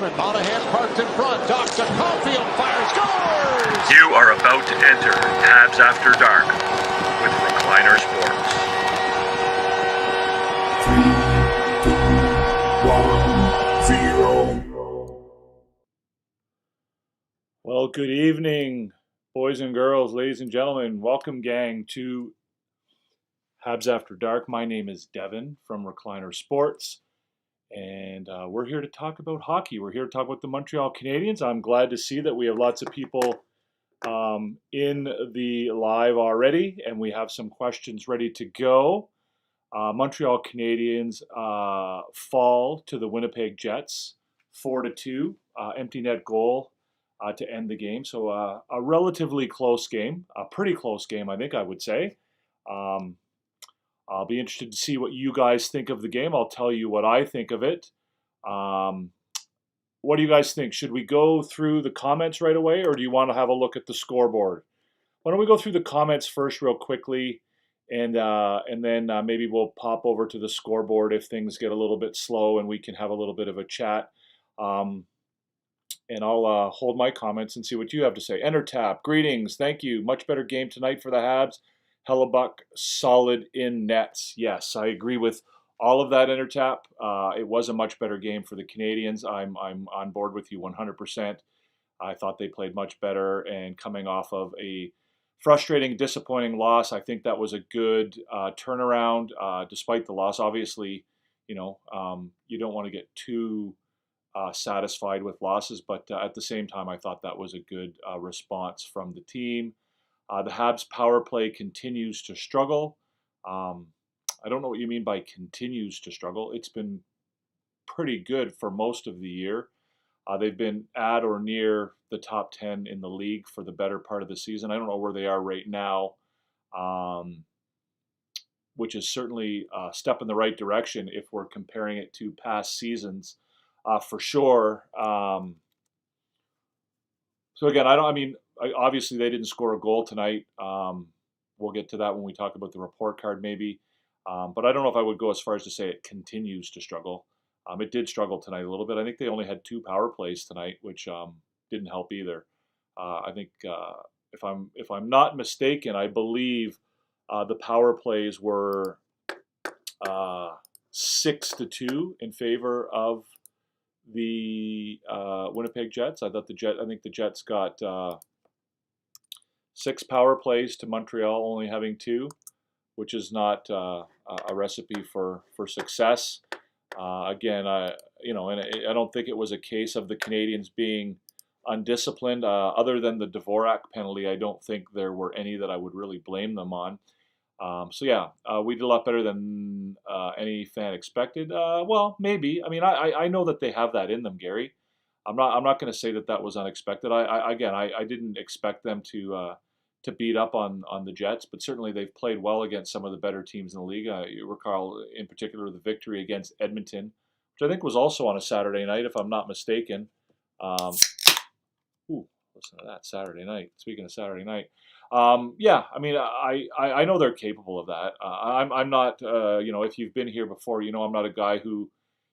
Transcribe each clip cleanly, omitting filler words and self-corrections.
defenseman. Monahan parked in front. Docks to Caulfield. Fires. Scores! You are about to enter Habs After Dark with Recliner Sports. 3, 2, 1, 0. Well, good evening, boys and girls, ladies and gentlemen. Welcome, gang, to Habs After Dark. My name is Devin from Recliner Sports, and we're here to talk about hockey. We're here to talk about the Montreal Canadiens. I'm glad to see that we have lots of people in the live already, and we have some questions ready to go. Montreal Canadiens fall to the Winnipeg Jets 4-2, empty net goal to end the game. So a relatively close game, a pretty close game, I think I would say. I'll be interested to see what you guys think of the game. I'll tell you what I think of it. What do you guys think? Should we go through the comments right away, or do you want to have a look at the scoreboard? Why don't we go through the comments first real quickly, and then maybe we'll pop over to the scoreboard if things get a little bit slow and we can have a little bit of a chat. And I'll hold my comments and see what you have to say. Enter tap. Greetings. Thank you. Much better game tonight for the Habs. Hellebuck solid in nets. Yes, I agree with all of that, Enter tap. It was a much better game for the Canadiens. I'm on board with you 100%. I thought they played much better, and coming off of a frustrating, disappointing loss, I think that was a good turnaround despite the loss. Obviously, you don't want to get too satisfied with losses, but at the same time, I thought that was a good response from the team. The Habs power play continues to struggle. I don't know what you mean by continues to struggle. It's been pretty good for most of the year. They've been at or near the top 10 in the league for the better part of the season. I don't know where they are right now, which is certainly a step in the right direction if we're comparing it to past seasons. For sure. So again, obviously they didn't score a goal tonight. We'll get to that when we talk about the report card maybe. But I don't know if I would go as far as to say it continues to struggle. It did struggle tonight a little bit. I think they only had 2 power plays tonight, which didn't help either. I think if I'm not mistaken, I believe the power plays were 6-2 in favor of the Winnipeg Jets. I think the Jets got 6 power plays to Montreal only having 2, which is not a recipe for success. Again, and I don't think it was a case of the Canadiens being undisciplined. Other than the Dvorak penalty, I don't think there were any that I would really blame them on. We did a lot better than any fan expected. Well, maybe. I know that they have that in them, Gary. I'm not going to say that was unexpected. I didn't expect them to beat up on the Jets, but certainly they've played well against some of the better teams in the league. You recall, in particular, the victory against Edmonton, which I think was also on a Saturday night, if I'm not mistaken. Listen to that, Saturday night. Speaking of Saturday night. I know they're capable of that. I'm not, if you've been here before, I'm not a guy who,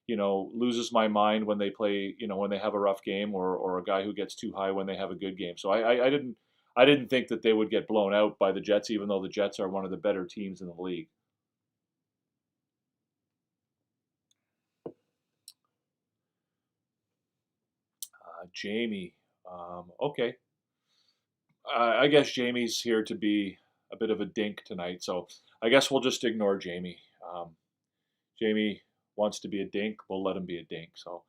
loses my mind when they play, when they have a rough game, or a guy who gets too high when they have a good game. So I didn't think that they would get blown out by the Jets, even though the Jets are one of the better teams in the league. Jamie, okay. I guess Jamie's here to be a bit of a dink tonight, so I guess we'll just ignore Jamie. Jamie wants to be a dink, we'll let him be a dink. So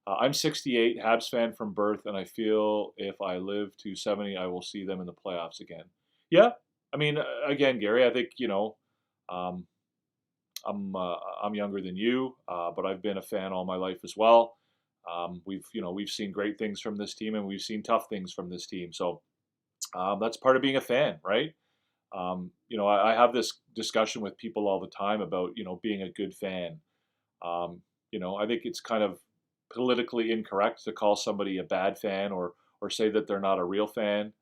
I'm 68, Habs fan from birth, and I feel if I live to 70, I will see them in the playoffs again. Yeah, again, Gary, I think I'm younger than you, but I've been a fan all my life as well. We've seen great things from this team, and we've seen tough things from this team. So. That's part of being a fan, right? I have this discussion with people all the time about, being a good fan. I think it's kind of politically incorrect to call somebody a bad fan or say that they're not a real fan.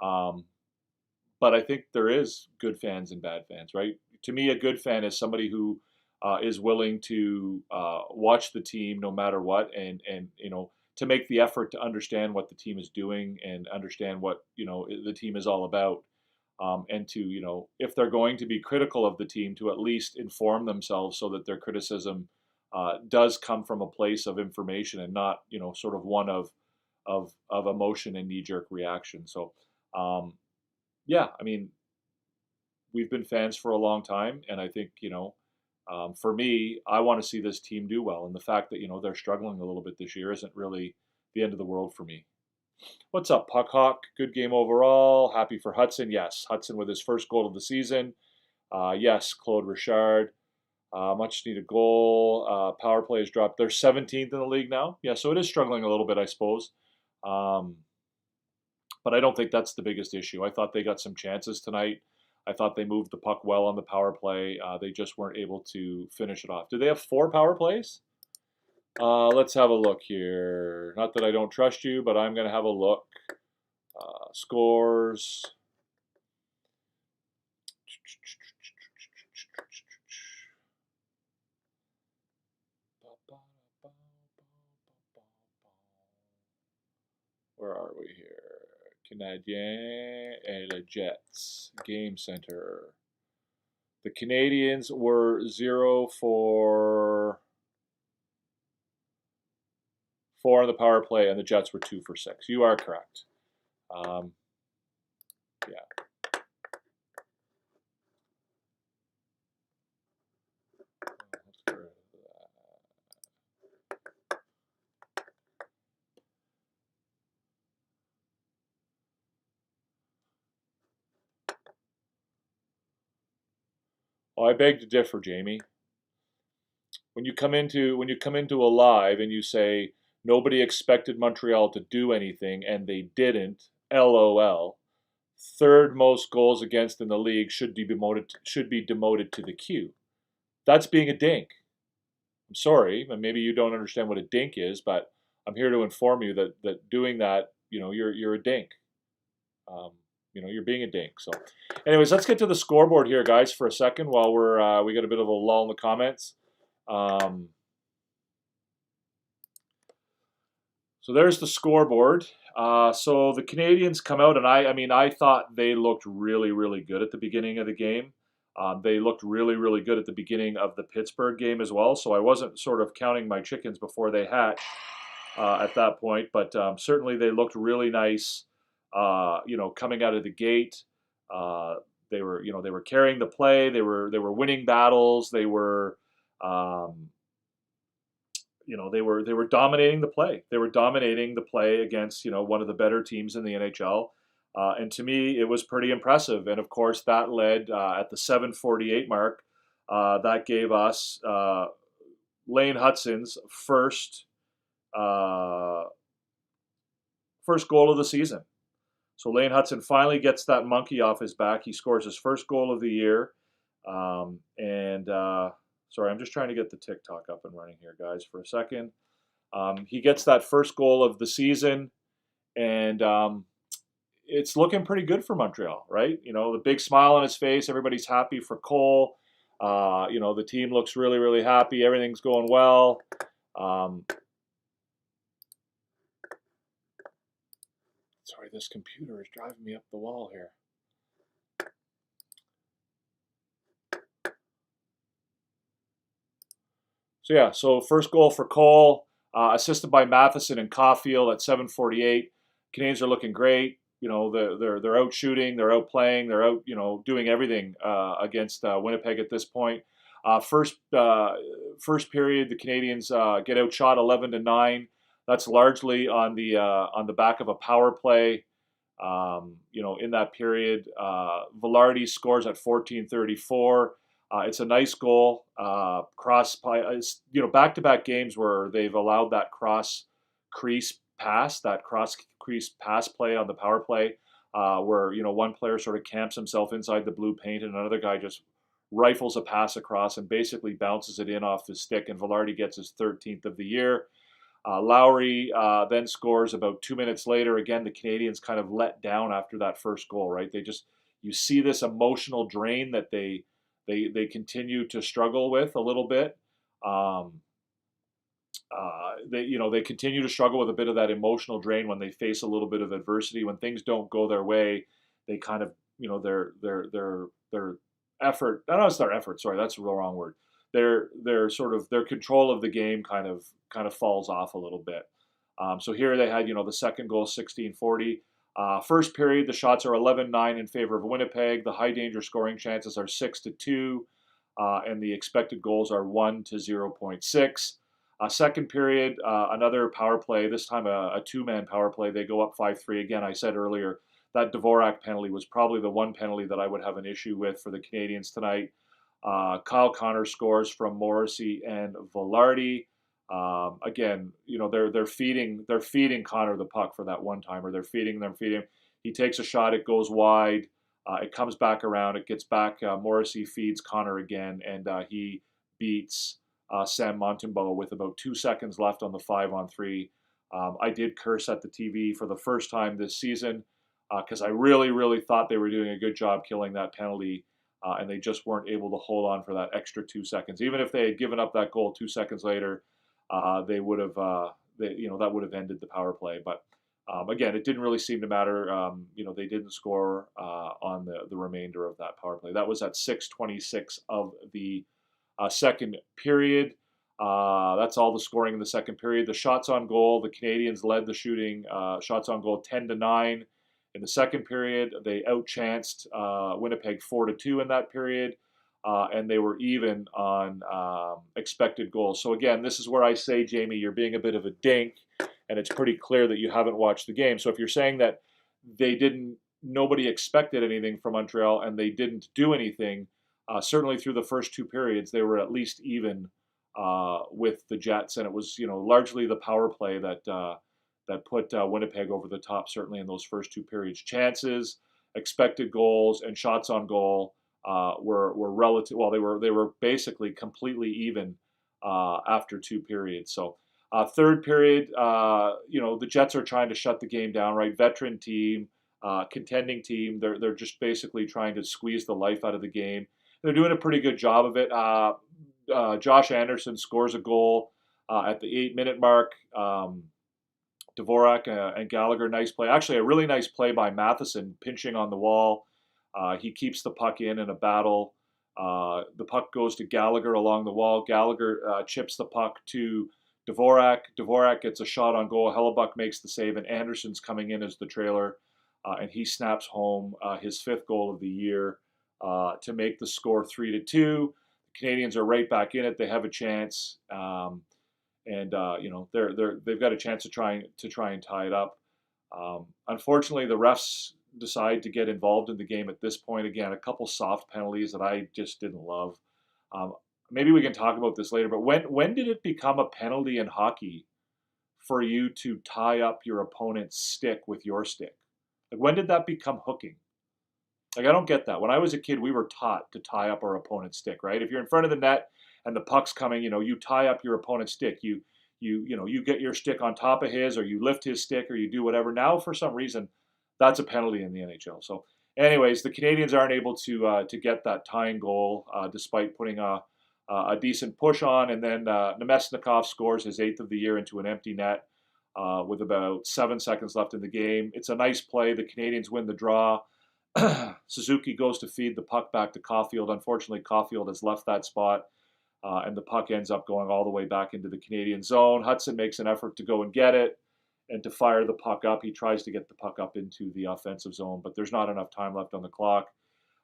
But I think there is good fans and bad fans, right? To me, a good fan is somebody who is willing to watch the team no matter what, and to make the effort to understand what the team is doing and understand what the team is all about, and to if they're going to be critical of the team, to at least inform themselves so that their criticism does come from a place of information and not sort of one of emotion and knee jerk reaction. So yeah, I mean, we've been fans for a long time, and I think for me, I want to see this team do well, and the fact that they're struggling a little bit this year isn't really the end of the world for me. What's up, Puck Hawk? Good game overall. Happy for Hudson. Yes, Hudson with his first goal of the season. Yes, Claude Richard. Much needed goal. Power play has dropped. They're 17th in the league now. Yeah, so it is struggling a little bit, I suppose. But I don't think that's the biggest issue. I thought they got some chances tonight. I thought they moved the puck well on the power play. They just weren't able to finish it off. Do they have 4 power plays? Let's have a look here. Not that I don't trust you, but I'm going to have a look. Scores. Where are we here? Canadiens and the Jets. Game center. The Canadiens were 0 for 4 on the power play, and the Jets were 2 for 6. You are correct. Yeah. Let's get rid of that. Oh, I beg to differ, Jamie. When you come into a live and you say nobody expected Montreal to do anything and they didn't, LOL. Third most goals against in the league should be demoted to the queue. That's being a dink. I'm sorry, and maybe you don't understand what a dink is, but I'm here to inform you that doing that, you're a dink. You're being a dink. So, anyways, let's get to the scoreboard here, guys, for a second while we got a bit of a lull in the comments. So there's the scoreboard. So the Canadiens come out, and I thought they looked really, really good at the beginning of the game. They looked really, really good at the beginning of the Pittsburgh game as well. So I wasn't sort of counting my chickens before they hatched at that point, but certainly they looked really nice. Coming out of the gate, they were carrying the play. They were winning battles. They were. They were dominating the play. They were dominating the play against one of the better teams in the NHL, and to me it was pretty impressive. And of course that led at the 7:48 mark. That gave us Lane Hutson's first goal of the season. So Lane Hutson finally gets that monkey off his back. He scores his first goal of the year, sorry, I'm just trying to get the TikTok up and running here, guys, for a second. He gets that first goal of the season, and it's looking pretty good for Montreal, right? The big smile on his face. Everybody's happy for Cole. The team looks really, really happy. Everything's going well. Sorry, this computer is driving me up the wall here. So yeah, first goal for Cole, assisted by Matheson and Caulfield at 7:48. Canadiens are looking great. They're out shooting, they're out playing, they're out doing everything against Winnipeg at this point. First period, the Canadiens get outshot 11-9. That's largely on the back of a power play. In that period, Velarde scores at 14:34. It's a nice goal. Back-to-back games where they've allowed that cross crease pass play on the power play, where one player sort of camps himself inside the blue paint and another guy just rifles a pass across and basically bounces it in off the stick, and Velarde gets his 13th of the year. Lowry then scores about 2 minutes later. Again, the Canadiens kind of let down after that first goal, right? You see this emotional drain that they continue to struggle with a little bit. they continue to struggle with a bit of that emotional drain when they face a little bit of adversity. When things don't go their way, they kind of, their effort. I don't know, it's their effort. Sorry, that's the wrong word. Their control of the game kind of falls off a little bit. So here they had, the second goal, 16-40. First period, the shots are 11-9 in favor of Winnipeg. The high danger scoring chances are 6-2, and the expected goals are 1-0.6. Second period, another power play, this time a two-man power play. They go up 5-3. Again, I said earlier, that Dvorak penalty was probably the one penalty that I would have an issue with for the Canadiens tonight. Kyle Connor scores from Morrissey and Velarde. Again, they're feeding Connor the puck for that one timer. They're feeding him. He takes a shot. It goes wide. It comes back around. It gets back. Morrissey feeds Connor again, and he beats Sam Montembeault with about 2 seconds left on the 5-on-3. I did curse at the TV for the first time this season because I really, really thought they were doing a good job killing that penalty, and they just weren't able to hold on for that extra 2 seconds. Even if they had given up that goal 2 seconds later, they would have, that would have ended the power play. But again, it didn't really seem to matter. They didn't score on the remainder of that power play. That was at 6:26 of the second period. That's all the scoring in the second period. The shots on goal, the Canadiens led the shooting. Shots on goal 10-9 in the second period. They outchanced Winnipeg 4-2 in that period. And they were even on expected goals. So again, this is where I say, Jamie, you're being a bit of a dink, and it's pretty clear that you haven't watched the game. So if you're saying that nobody expected anything from Montreal and they didn't do anything, certainly through the first two periods, they were at least even with the Jets, and it was largely the power play that put Winnipeg over the top. Certainly in those first two periods, chances, expected goals, and shots on goal were relative. Well, they were basically completely even after two periods. So third period, the Jets are trying to shut the game down. Right, veteran team, contending team. They're just basically trying to squeeze the life out of the game. They're doing a pretty good job of it. Josh Anderson scores a goal at the 8-minute mark. Dvorak and Gallagher, nice play. Actually, a really nice play by Matheson, pinching on the wall. He keeps the puck in a battle. The puck goes to Gallagher along the wall. Gallagher chips the puck to Dvorak. Dvorak gets a shot on goal. Hellebuck makes the save, and Anderson's coming in as the trailer, and he snaps home his fifth goal of the year to make the score 3-2. The Canadiens are right back in it. They have a chance, and they've got a chance to try and tie it up. Unfortunately, the refs decide to get involved in the game at this point. Again, a couple soft penalties that I just didn't love. Maybe we can talk about this later, but when did it become a penalty in hockey for you to tie up your opponent's stick with your stick? Like, when did that become hooking? Like, I don't get that. When I was a kid, we were taught to tie up our opponent's stick, right? If you're in front of the net and the puck's coming, you tie up your opponent's stick. You get your stick on top of his, or you lift his stick, or you do whatever. Now, for some reason, that's a penalty in the NHL. So, anyways, the Canadiens aren't able to get that tying goal despite putting a decent push on, and then Nemesnikov scores his 8th of the year into an empty net with about 7 seconds left in the game. It's a nice play. The Canadiens win the draw. Suzuki goes to feed the puck back to Caulfield. Unfortunately, Caulfield has left that spot, and the puck ends up going all the way back into the Canadian zone. Hudson makes an effort to go and get it and to fire the puck up. He tries to get the puck up into the offensive zone, but there's not enough time left on the clock.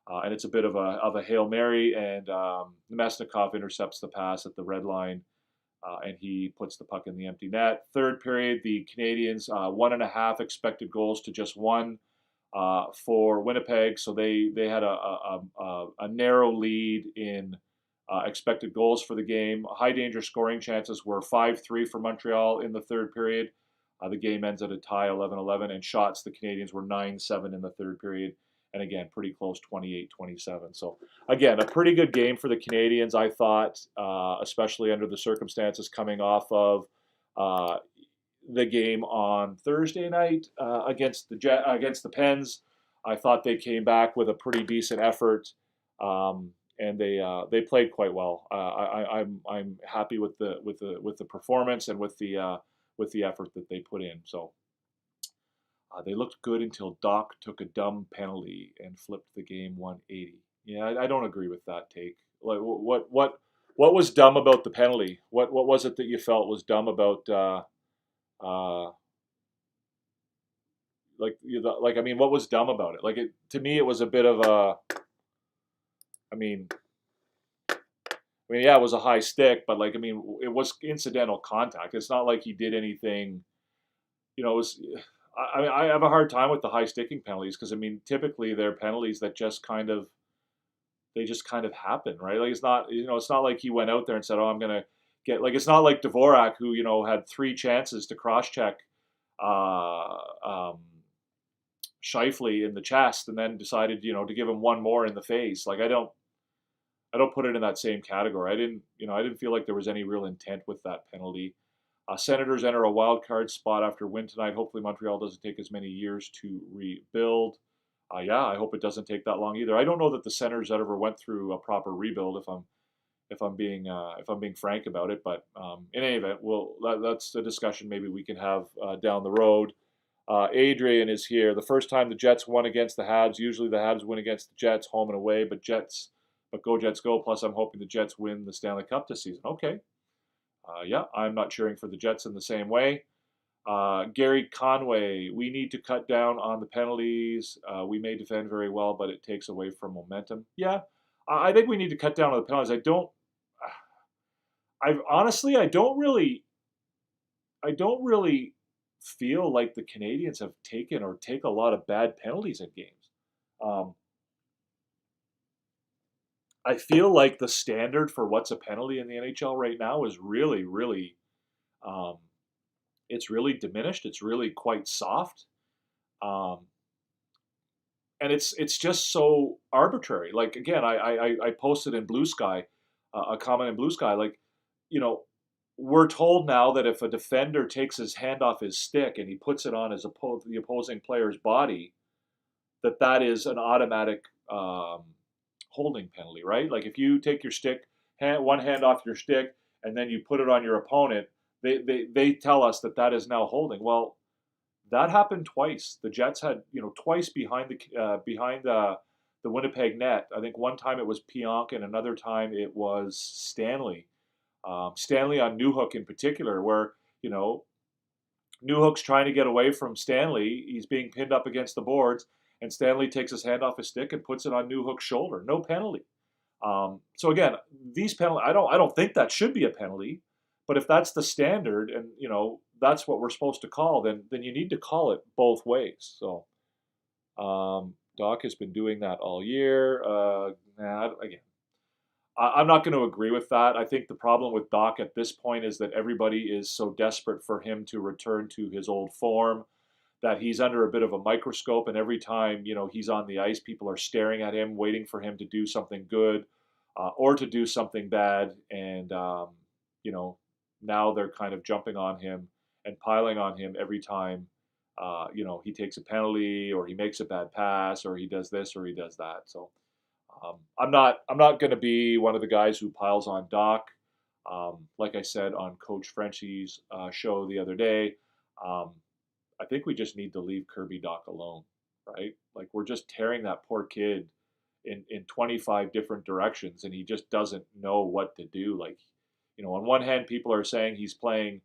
And it's a bit of a Hail Mary, and Nemesnikov intercepts the pass at the red line, and he puts the puck in the empty net. Third period, the Canadiens 1.5 expected goals to just 1 for Winnipeg, so they had a narrow lead in expected goals for the game. High danger scoring chances were 5-3 for Montreal in the third period. The game ends at a tie, 11-11, and shots, the Canadiens were 9-7 in the third period. And again, pretty close, 28-27. So again, a pretty good game for the Canadiens, I thought, especially under the circumstances coming off of the game on Thursday night against the Pens. I thought they came back with a pretty decent effort, and and they played quite well. I'm happy with the performance and with the effort that they put in. So they looked good until Doc took a dumb penalty and flipped the game 180. Yeah, I don't agree with that take. Like what was dumb about the penalty? What was it that you felt was dumb about like I mean, what was dumb about it? Like to me, it was a bit of a. I mean, yeah, it was a high stick, but like I mean, it was incidental contact. It's not like he did anything. It was. I have a hard time with the high sticking penalties because I mean, typically they're penalties that just kind of happen, right? Like it's not like he went out there and said, "Oh, I'm gonna get." Like it's not like Dvorak who had 3 chances to cross check uh, um, Scheifele in the chest and then decided to give him one more in the face. Like I don't put it in that same category. I didn't feel like there was any real intent with that penalty. Senators enter a wild card spot after win tonight. Hopefully Montreal doesn't take as many years to rebuild. Yeah, I hope it doesn't take that long either. I don't know that the Senators ever went through a proper rebuild. If I'm being frank about it, but in any event, that's a discussion maybe we can have down the road. Adrian is here. The first time the Jets won against the Habs. Usually the Habs win against the Jets home and away, but go Jets go. Plus, I'm hoping the Jets win the Stanley Cup this season. Okay. Yeah, I'm not cheering for the Jets in the same way. Gary Conway, we need to cut down on the penalties. We may defend very well, but it takes away from momentum. Yeah, I think we need to cut down on the penalties. I don't really feel like the Canadians have taken or take a lot of bad penalties in games. I feel like the standard for what's a penalty in the NHL right now is really, really, it's really diminished. It's really quite soft, um, and it's just so arbitrary. Like again, I posted in Blue Sky a comment in Blue Sky, like we're told now that if a defender takes his hand off his stick and he puts it on the opposing player's body, that is an automatic holding penalty, right? Like if you take your one hand off your stick, and then you put it on your opponent, they tell us that is now holding. Well, that happened twice. The Jets had twice behind the Winnipeg net. I think one time it was Pionk, and another time it was Stanley. Stanley on Newhook in particular, where Newhook's trying to get away from Stanley. He's being pinned up against the boards, and Stanley takes his hand off his stick and puts it on Newhook's shoulder. No penalty. So again, these penalties, I don't think that should be a penalty, but if that's the standard and that's what we're supposed to call, then you need to call it both ways. So Doc has been doing that all year. Again, I'm not going to agree with that. I think the problem with Doc at this point is that everybody is so desperate for him to return to his old form that he's under a bit of a microscope, and every time he's on the ice, people are staring at him, waiting for him to do something good or to do something bad, and now they're kind of jumping on him and piling on him every time he takes a penalty or he makes a bad pass or he does this or he does that. So I'm not going to be one of the guys who piles on Doc. Like I said on Coach Frenchie's show the other day, I think we just need to leave Kirby Doc alone, right? Like we're just tearing that poor kid in 25 different directions, and he just doesn't know what to do. Like, on one hand, people are saying he's playing,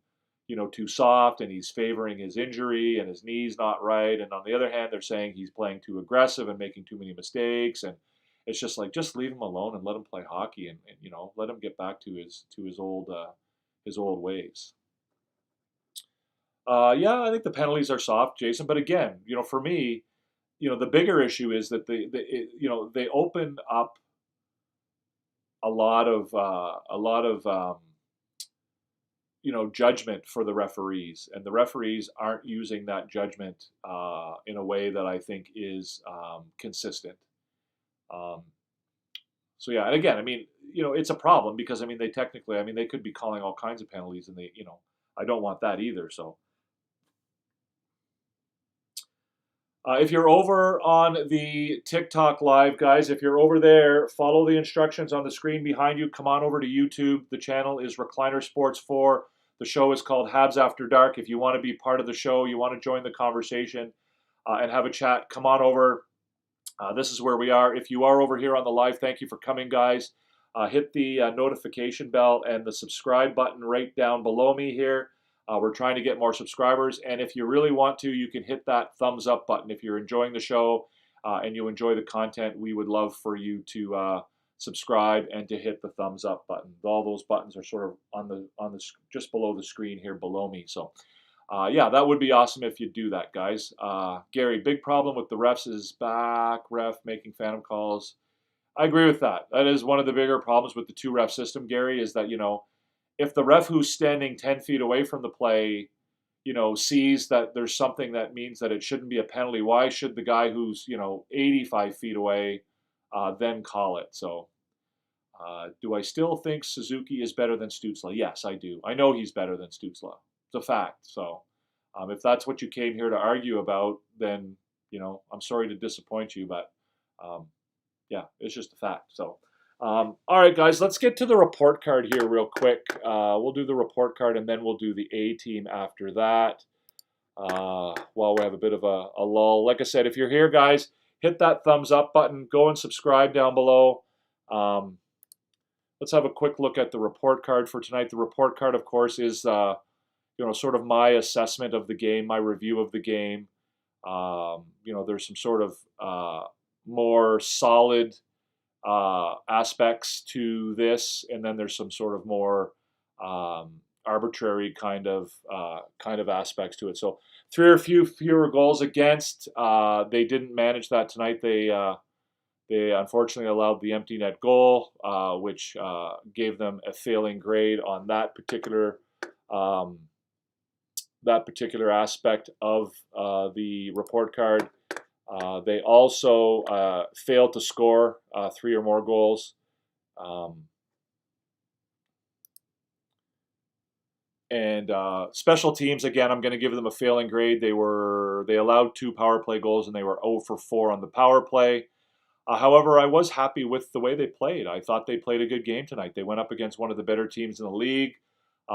too soft, and he's favoring his injury, and his knee's not right. And on the other hand, they're saying he's playing too aggressive and making too many mistakes. And it's just like, just leave him alone and let him play hockey, and let him get back to his old ways. Yeah, I think the penalties are soft, Jason. But again, for me, the bigger issue is that they open up a lot of judgment for the referees, and the referees aren't using that judgment in a way that I think is consistent. So yeah, and again, I mean, it's a problem because they technically, they could be calling all kinds of penalties, and I don't want that either. So. If you're over on the TikTok live, guys, if you're over there, follow the instructions on the screen behind you. Come on over to YouTube. The channel is Recliner Sports 4. The show is called Habs After Dark. If you want to be part of the show, you want to join the conversation and have a chat, come on over. This is where we are. If you are over here on the live, thank you for coming, guys. Hit the notification bell and the subscribe button right down below me here. We're trying to get more subscribers, and if you really want to, you can hit that thumbs up button. If you're enjoying the show and you enjoy the content, we would love for you to subscribe and to hit the thumbs up button. All those buttons are sort of on the just below the screen here below me. So, yeah, that would be awesome if you do that, guys. Gary, big problem with the refs is back ref making phantom calls. I agree with that. That is one of the bigger problems with the two ref system, Gary, is that, if the ref who's standing 10 feet away from the play, sees that there's something that means that it shouldn't be a penalty, why should the guy who's, 85 feet away then call it? So do I still think Suzuki is better than Stützle? Yes, I do. I know he's better than Stützle. It's a fact. So if that's what you came here to argue about, then, I'm sorry to disappoint you, but yeah, it's just a fact. So. All right, guys, let's get to the report card here real quick. We'll do the report card, and then we'll do the A team after that while we have a bit of a lull. Like I said, if you're here, guys, hit that thumbs up button. Go and subscribe down below. Let's have a quick look at the report card for tonight. The report card, of course, is sort of my assessment of the game, my review of the game. There's some sort of more solid aspects to this, and then there's some sort of more arbitrary kind of aspects to it. So 3 or fewer goals against. They didn't manage that tonight. They unfortunately allowed the empty net goal, which gave them a failing grade on that particular aspect of the report card. They also failed to score 3 or more goals. And special teams, again, I'm going to give them a failing grade. They allowed 2 power play goals, and they were 0 for 4 on the power play. However, I was happy with the way they played. I thought they played a good game tonight. They went up against one of the better teams in the league.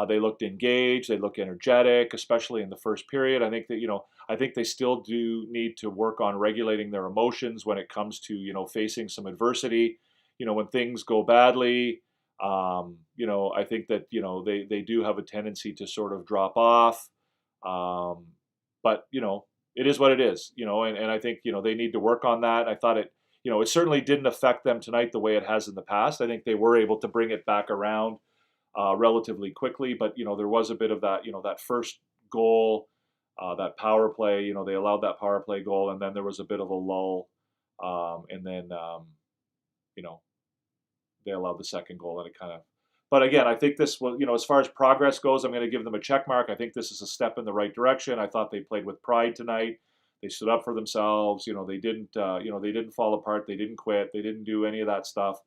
They looked engaged. They looked energetic, especially in the first period. I think that, I think they still do need to work on regulating their emotions when it comes to, facing some adversity. When things go badly, I think that, they do have a tendency to sort of drop off. But, it is what it is, and I think, they need to work on that. I thought it certainly didn't affect them tonight the way it has in the past. I think they were able to bring it back around relatively quickly, but there was a bit of that, that first goal, that power play. They allowed that power play goal, and then there was a bit of a lull, and then they allowed the second goal, and it kind of. But again, I think this was, as far as progress goes, I'm going to give them a check mark. I think this is a step in the right direction. I thought they played with pride tonight. They stood up for themselves. They didn't, they didn't fall apart. They didn't quit. They didn't do any of that stuff.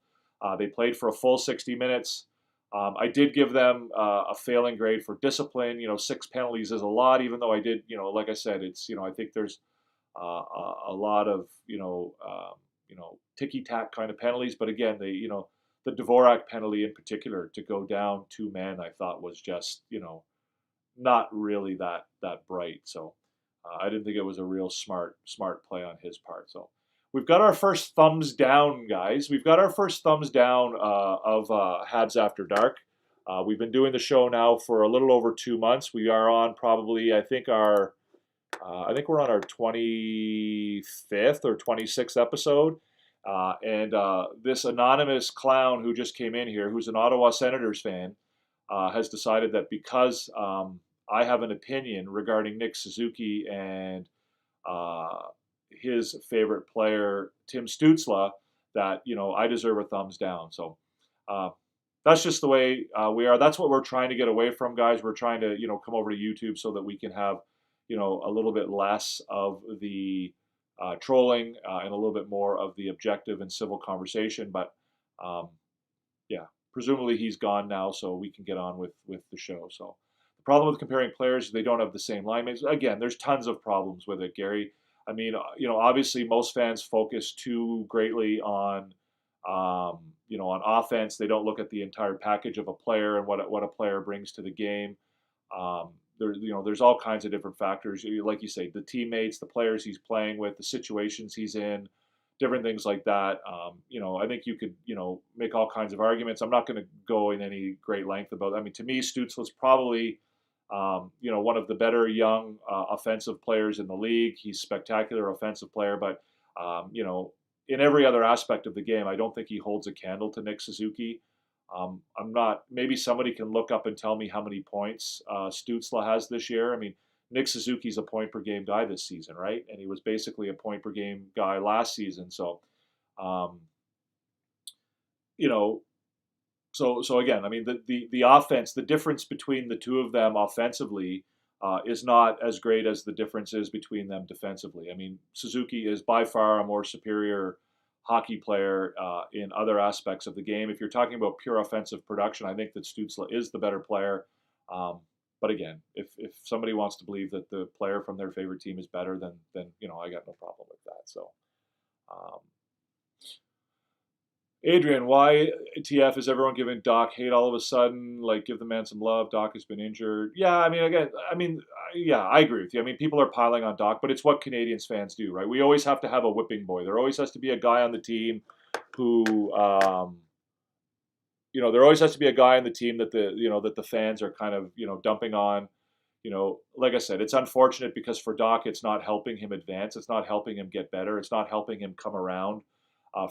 They played for a full 60 minutes. I did give them a failing grade for discipline. 6 penalties is a lot, even though I did, like I said, it's, I think there's a lot of, ticky-tack kind of penalties. But again, the Dvorak penalty in particular to go down 2 men, I thought was just, not really that bright. So I didn't think it was a real smart play on his part. So we've got our first thumbs down, guys. We've got our first thumbs down of Habs After Dark. We've been doing the show now for a little over 2 months. We are on probably, I think we're on our 25th or 26th episode. And this anonymous clown who just came in here, who's an Ottawa Senators fan, has decided that because I have an opinion regarding Nick Suzuki and his favorite player, Tim Stützle, that, I deserve a thumbs down. So that's just the way we are. That's what we're trying to get away from, guys. We're trying to, come over to YouTube so that we can have, a little bit less of the trolling and a little bit more of the objective and civil conversation. But yeah, presumably he's gone now, so we can get on with the show. So the problem with comparing players is they don't have the same line mates. Again, there's tons of problems with it, Gary. I mean, obviously most fans focus too greatly on, on offense. They don't look at the entire package of a player and what a player brings to the game. There's all kinds of different factors. Like you say, the teammates, the players he's playing with, the situations he's in, different things like that. I think you could, make all kinds of arguments. I'm not going to go in any great length about it. I mean, to me, Stützle's probably, one of the better young offensive players in the league. He's a spectacular offensive player, but, in every other aspect of the game, I don't think he holds a candle to Nick Suzuki. I'm not. Maybe somebody can look up and tell me how many points Stützle has this year. I mean, Nick Suzuki's a point per game guy this season, right? And he was basically a point per game guy last season. So, um, you know, so again, I mean, the offense, the difference between the two of them offensively is not as great as the difference is between them defensively. I mean, Suzuki is by far a more superior hockey player in other aspects of the game. If you're talking about pure offensive production, I think that Stützle is the better player. But again, if somebody wants to believe that the player from their favorite team is better, then I got no problem with that. So, um, Adrian, why TF is everyone giving Doc hate all of a sudden? Like, give the man some love. Doc has been injured. Yeah, I mean, again, yeah, I agree with you. I mean, people are piling on Doc, but it's what Canadians fans do, right? We always have to have a whipping boy. There always has to be a guy on the team who, there always has to be a guy on the team that the fans are kind of, dumping on. Like I said, it's unfortunate because for Doc, it's not helping him advance. It's not helping him get better. It's not helping him come around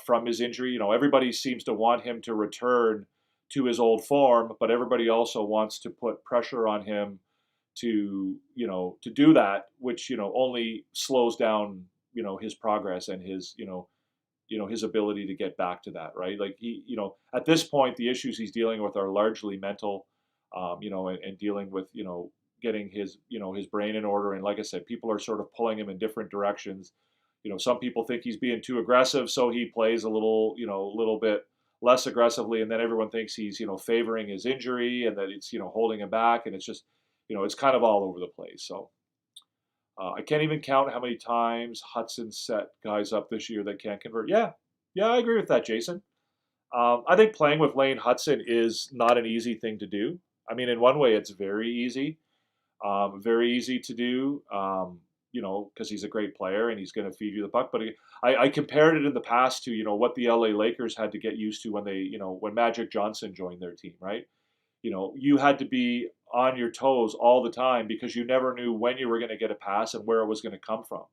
from his injury. Everybody seems to want him to return to his old form, but everybody also wants to put pressure on him to do that, which only slows down his progress and his ability to get back to that, right? Like at this point, the issues he's dealing with are largely mental, and dealing with getting his brain in order. And like I said, people are sort of pulling him in different directions. Some people think he's being too aggressive, so he plays a little bit less aggressively, and then everyone thinks he's favoring his injury and that it's holding him back, and it's just it's kind of all over the place. So I can't even count how many times Hudson set guys up this year that can't convert. Yeah, I agree with that, Jason. I think playing with Lane Hudson is not an easy thing to do. I mean, in one way, it's very easy to do. Because he's a great player and he's going to feed you the puck. But I compared it in the past to what the LA Lakers had to get used to when when Magic Johnson joined their team, right? You had to be on your toes all the time because you never knew when you were going to get a pass and where it was going to come from.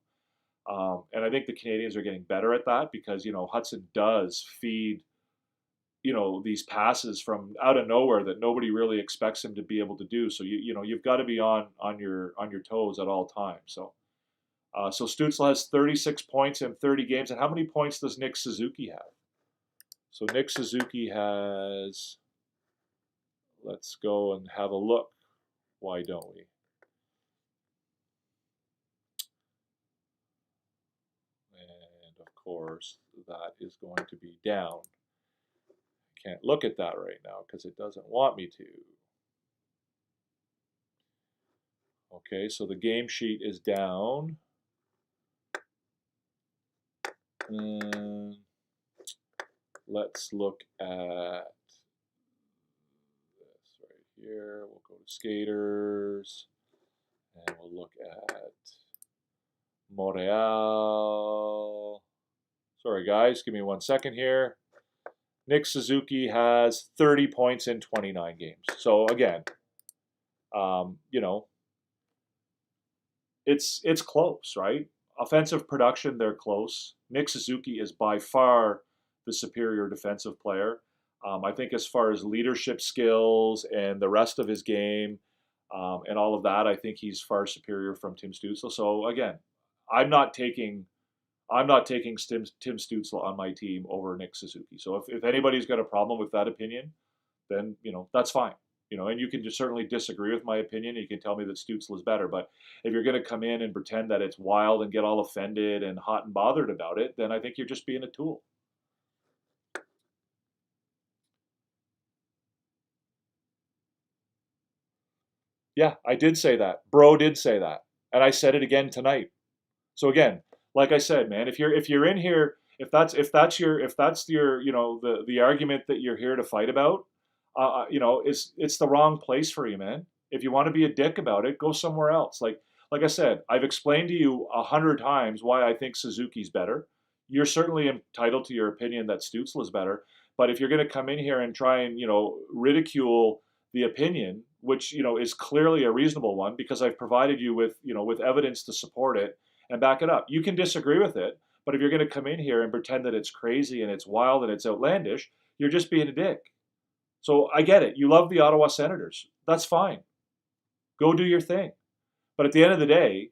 And I think the Canadians are getting better at that because Hudson does feed these passes from out of nowhere that nobody really expects him to be able to do. So you've got to be on your toes at all times. So Stützle has 36 points in 30 games. And how many points does Nick Suzuki have? So Nick Suzuki has, let's go and have a look. Why don't we? And of course, that is going to be down. Can't look at that right now because it doesn't want me to. Okay, so the game sheet is down. Let's look at this right here. We'll go to skaters and we'll look at Montreal. Sorry guys, give me 1 second here. Nick Suzuki has 30 points in 29 games. So again, it's close, right? Offensive production, they're close. Nick Suzuki is by far the superior defensive player. I think as far as leadership skills and the rest of his game and all of that, I think he's far superior from Tim Stützle. So again, I'm not taking Tim Stützle on my team over Nick Suzuki. So if anybody's got a problem with that opinion, then that's fine. And you can just certainly disagree with my opinion. You can tell me that Stützle is better. But if you're going to come in and pretend that it's wild and get all offended and hot and bothered about it, then I think you're just being a tool. Yeah, I did say that. Bro did say that. And I said it again tonight. So again, like I said, man, if you're in here, if that's your the argument that you're here to fight about, it's the wrong place for you, man. If you want to be a dick about it, go somewhere else. Like I said, I've explained to you 100 times why I think Suzuki's better. You're certainly entitled to your opinion that Stützle is better. But if you're going to come in here and try and ridicule the opinion, which is clearly a reasonable one, because I've provided you with evidence to support it and back it up. You can disagree with it, but if you're going to come in here and pretend that it's crazy and it's wild and it's outlandish, you're just being a dick. So I get it. You love the Ottawa Senators. That's fine. Go do your thing. But at the end of the day,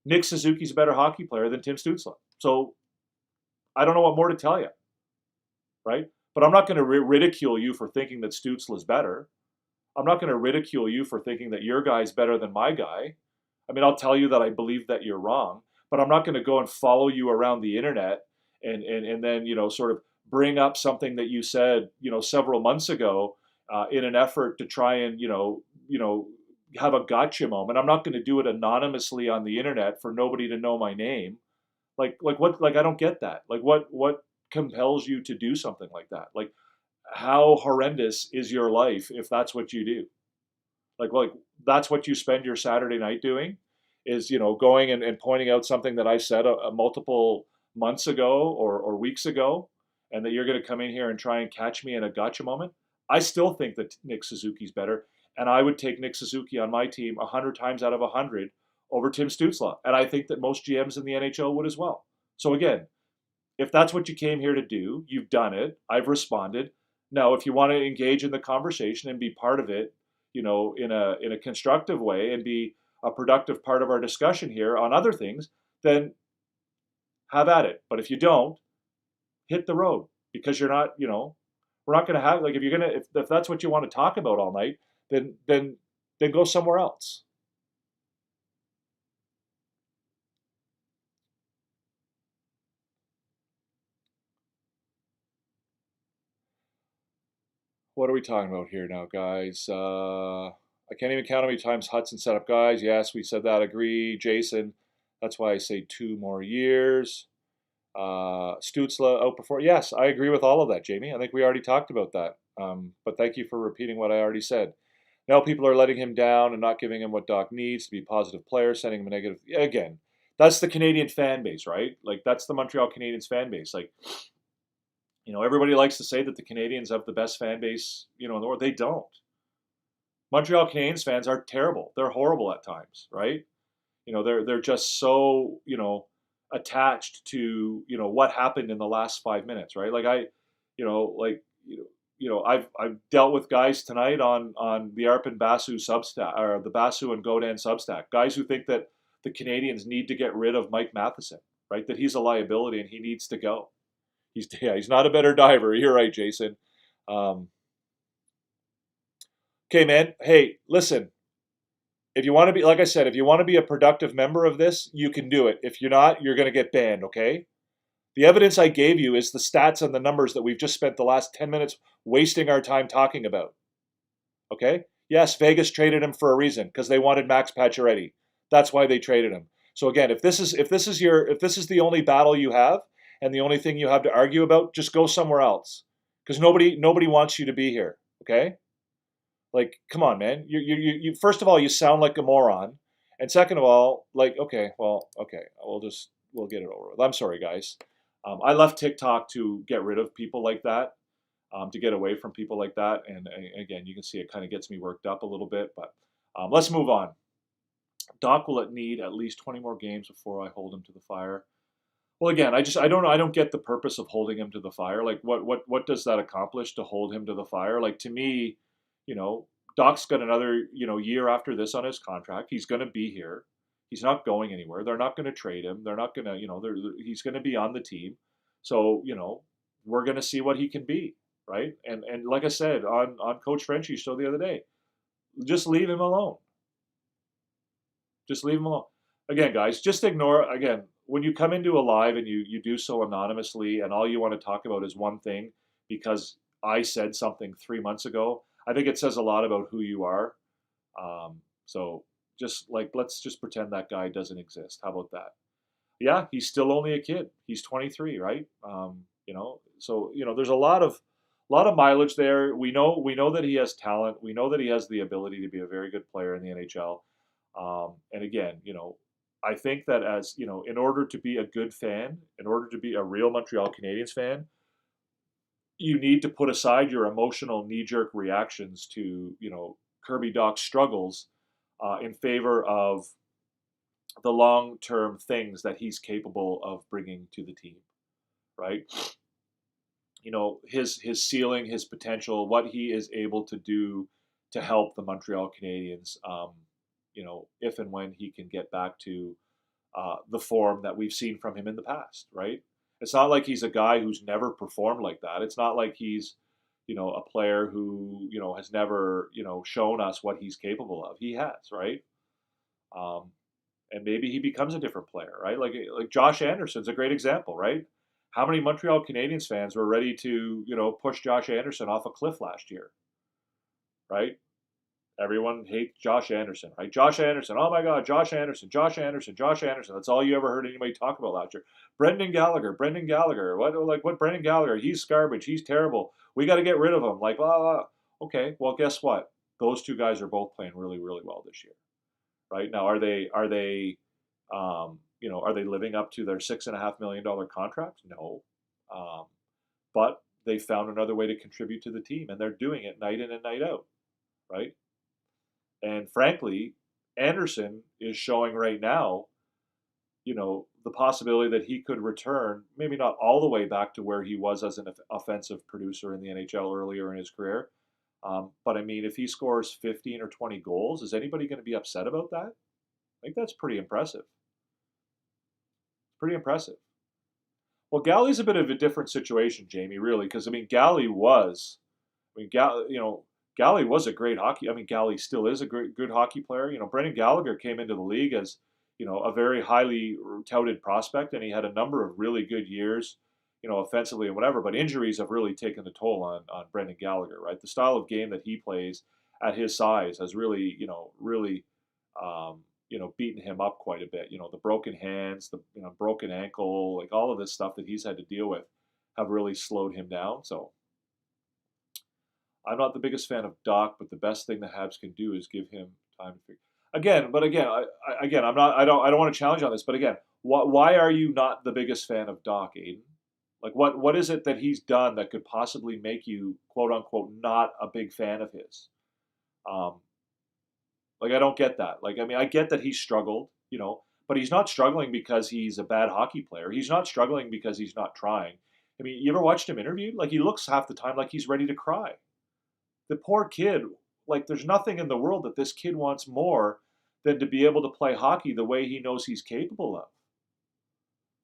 Nick Suzuki's a better hockey player than Tim Stützle. So I don't know what more to tell you, right? But I'm not going to ridicule you for thinking that Stützle is better. I'm not going to ridicule you for thinking that your guy's better than my guy. I mean, I'll tell you that I believe that you're wrong, but I'm not going to go and follow you around the internet and then sort of bring up something that you said several months ago in an effort to try and have a gotcha moment. I'm not going to do it anonymously on the internet for nobody to know my name. Like what? Like I don't get that. Like what compels you to do something like that? Like how horrendous is your life if that's what you do? Like that's what you spend your Saturday night doing, is going and pointing out something that I said a multiple months ago or weeks ago, and that you're going to come in here and try and catch me in a gotcha moment. I still think that Nick Suzuki's better, and I would take Nick Suzuki on my team 100 times out of 100 over Tim Stützle, and I think that most GMs in the NHL would as well. So again, if that's what you came here to do, you've done it. I've responded. Now, if you want to engage in the conversation and be part of it, in a constructive way and be a productive part of our discussion here on other things, then have at it. But if you don't, hit the road, because you're not, we're not going to have, like, if you're going to, if that's what you want to talk about all night, then go somewhere else. What are we talking about here now, guys? I can't even count how many times Hudson set up guys. Yes, we said that. Agree. Jason, that's why I say 2 more years. Stützle outperform. Yes, I agree with all of that, Jamie. I think we already talked about that. But thank you for repeating what I already said. Now people are letting him down and not giving him what Doc needs to be a positive player, sending him a negative. Again, that's the Canadian fan base, right? Like, that's the Montreal Canadiens fan base. Like, everybody likes to say that the Canadiens have the best fan base, in the world. They don't. Montreal Canadiens fans are terrible. They're horrible at times, right? They're just so, attached to, what happened in the last 5 minutes, right? Like I've dealt with guys tonight on the Arpin Basu Substack, or the Basu and Godin Substack, guys who think that the Canadiens need to get rid of Mike Matheson, right? That he's a liability and he needs to go. He's not a better diver. You're right, Jason. Okay, man. Hey, listen. If you want to be, like I said, if you want to be a productive member of this, you can do it. If you're not, you're going to get banned, okay? The evidence I gave you is the stats and the numbers that we've just spent the last 10 minutes wasting our time talking about. Okay? Yes, Vegas traded him for a reason, because they wanted Max Pacioretty. That's why they traded him. So again, if this is the only battle you have and the only thing you have to argue about, just go somewhere else, because nobody wants you to be here. Okay? Like, come on, man. You first of all, you sound like a moron, and second of all, like, okay, we'll get it over with. I'm sorry, guys. I left TikTok to get rid of people like that, to get away from people like that. And again, you can see it kind of gets me worked up a little bit. But let's move on. Doc will need at least 20 more games before I hold him to the fire. Well, again, I don't get the purpose of holding him to the fire. Like, what does that accomplish to hold him to the fire? Like, to me, Doc's got another, year after this on his contract. He's going to be here. He's not going anywhere. They're not going to trade him. They're not going to, he's going to be on the team. So, we're going to see what he can be, right? And like I said on Coach Frenchie's show the other day, just leave him alone. Just leave him alone. Again, guys, just ignore, again, when you come into a live and you do so anonymously and all you want to talk about is one thing because I said something 3 months ago, I think it says a lot about who you are. So just let's just pretend that guy doesn't exist. How about that? Yeah, he's still only a kid. He's 23, right? So there's a lot of mileage there. We know that he has talent. We know that he has the ability to be a very good player in the NHL. And again, I think that as in order to be a good fan, in order to be a real Montreal Canadiens fan, you need to put aside your emotional knee-jerk reactions to Kirby Dach's struggles in favor of the long-term things that he's capable of bringing to the team, right? His ceiling, his potential, what he is able to do to help the Montreal Canadiens. If and when he can get back to the form that we've seen from him in the past, right? It's not like he's a guy who's never performed like that. It's not like he's a player who has never shown us what he's capable of. He has, right? Um, and maybe he becomes a different player, right? Like Josh Anderson's a great example, right? How many Montreal Canadiens fans were ready to push Josh Anderson off a cliff last year, right? Everyone hates Josh Anderson, right? Josh Anderson, oh my God, Josh Anderson, Josh Anderson, Josh Anderson. That's all you ever heard anybody talk about last year. Brendan Gallagher. What Brendan Gallagher? He's garbage. He's terrible. We got to get rid of him. Like, blah, blah. Okay, well, guess what? Those two guys are both playing really, really well this year, right? Now, are they living up to their $6.5 million contracts? No, but they found another way to contribute to the team, and they're doing it night in and night out, right? And frankly, Anderson is showing right now, the possibility that he could return, maybe not all the way back to where he was as an offensive producer in the NHL earlier in his career. But I mean, if he scores 15 or 20 goals, is anybody going to be upset about that? I think that's pretty impressive. Pretty impressive. Well, Galley's a bit of a different situation, Jamie, really, because I mean, Galley was a great hockey. I mean, Galley still is a good hockey player. Brendan Gallagher came into the league as a very highly touted prospect, and he had a number of really good years, offensively and whatever. But injuries have really taken the toll on Brendan Gallagher, right? The style of game that he plays at his size has really beaten him up quite a bit. The broken hands, the broken ankle, like all of this stuff that he's had to deal with have really slowed him down. So I'm not the biggest fan of Doc, but the best thing the Habs can do is give him time to figure. I'm not. I don't want to challenge on this, but again, why are you not the biggest fan of Doc, Aiden? Like, what is it that he's done that could possibly make you, quote unquote, not a big fan of his? Like, I don't get that. Like, I mean, I get that he struggled, but he's not struggling because he's a bad hockey player. He's not struggling because he's not trying. I mean, you ever watched him interviewed? Like, he looks half the time like he's ready to cry. The poor kid, like, there's nothing in the world that this kid wants more than to be able to play hockey the way he knows he's capable of,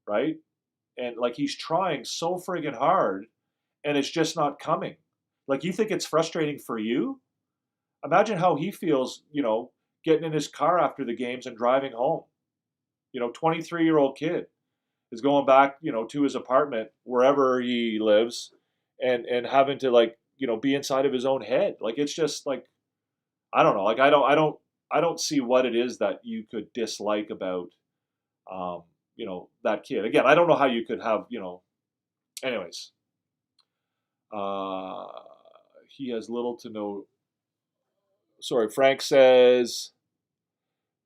right? And, like, he's trying so friggin' hard, and it's just not coming. Like, you think it's frustrating for you? Imagine how he feels, getting in his car after the games and driving home. 23-year-old kid is going back, to his apartment, wherever he lives, and having to, like, be inside of his own head. Like, it's just like, I don't know. Like, I don't see what it is that you could dislike about, that kid. Again, I don't know how you could have, anyways. He has little to no. Sorry, Frank says,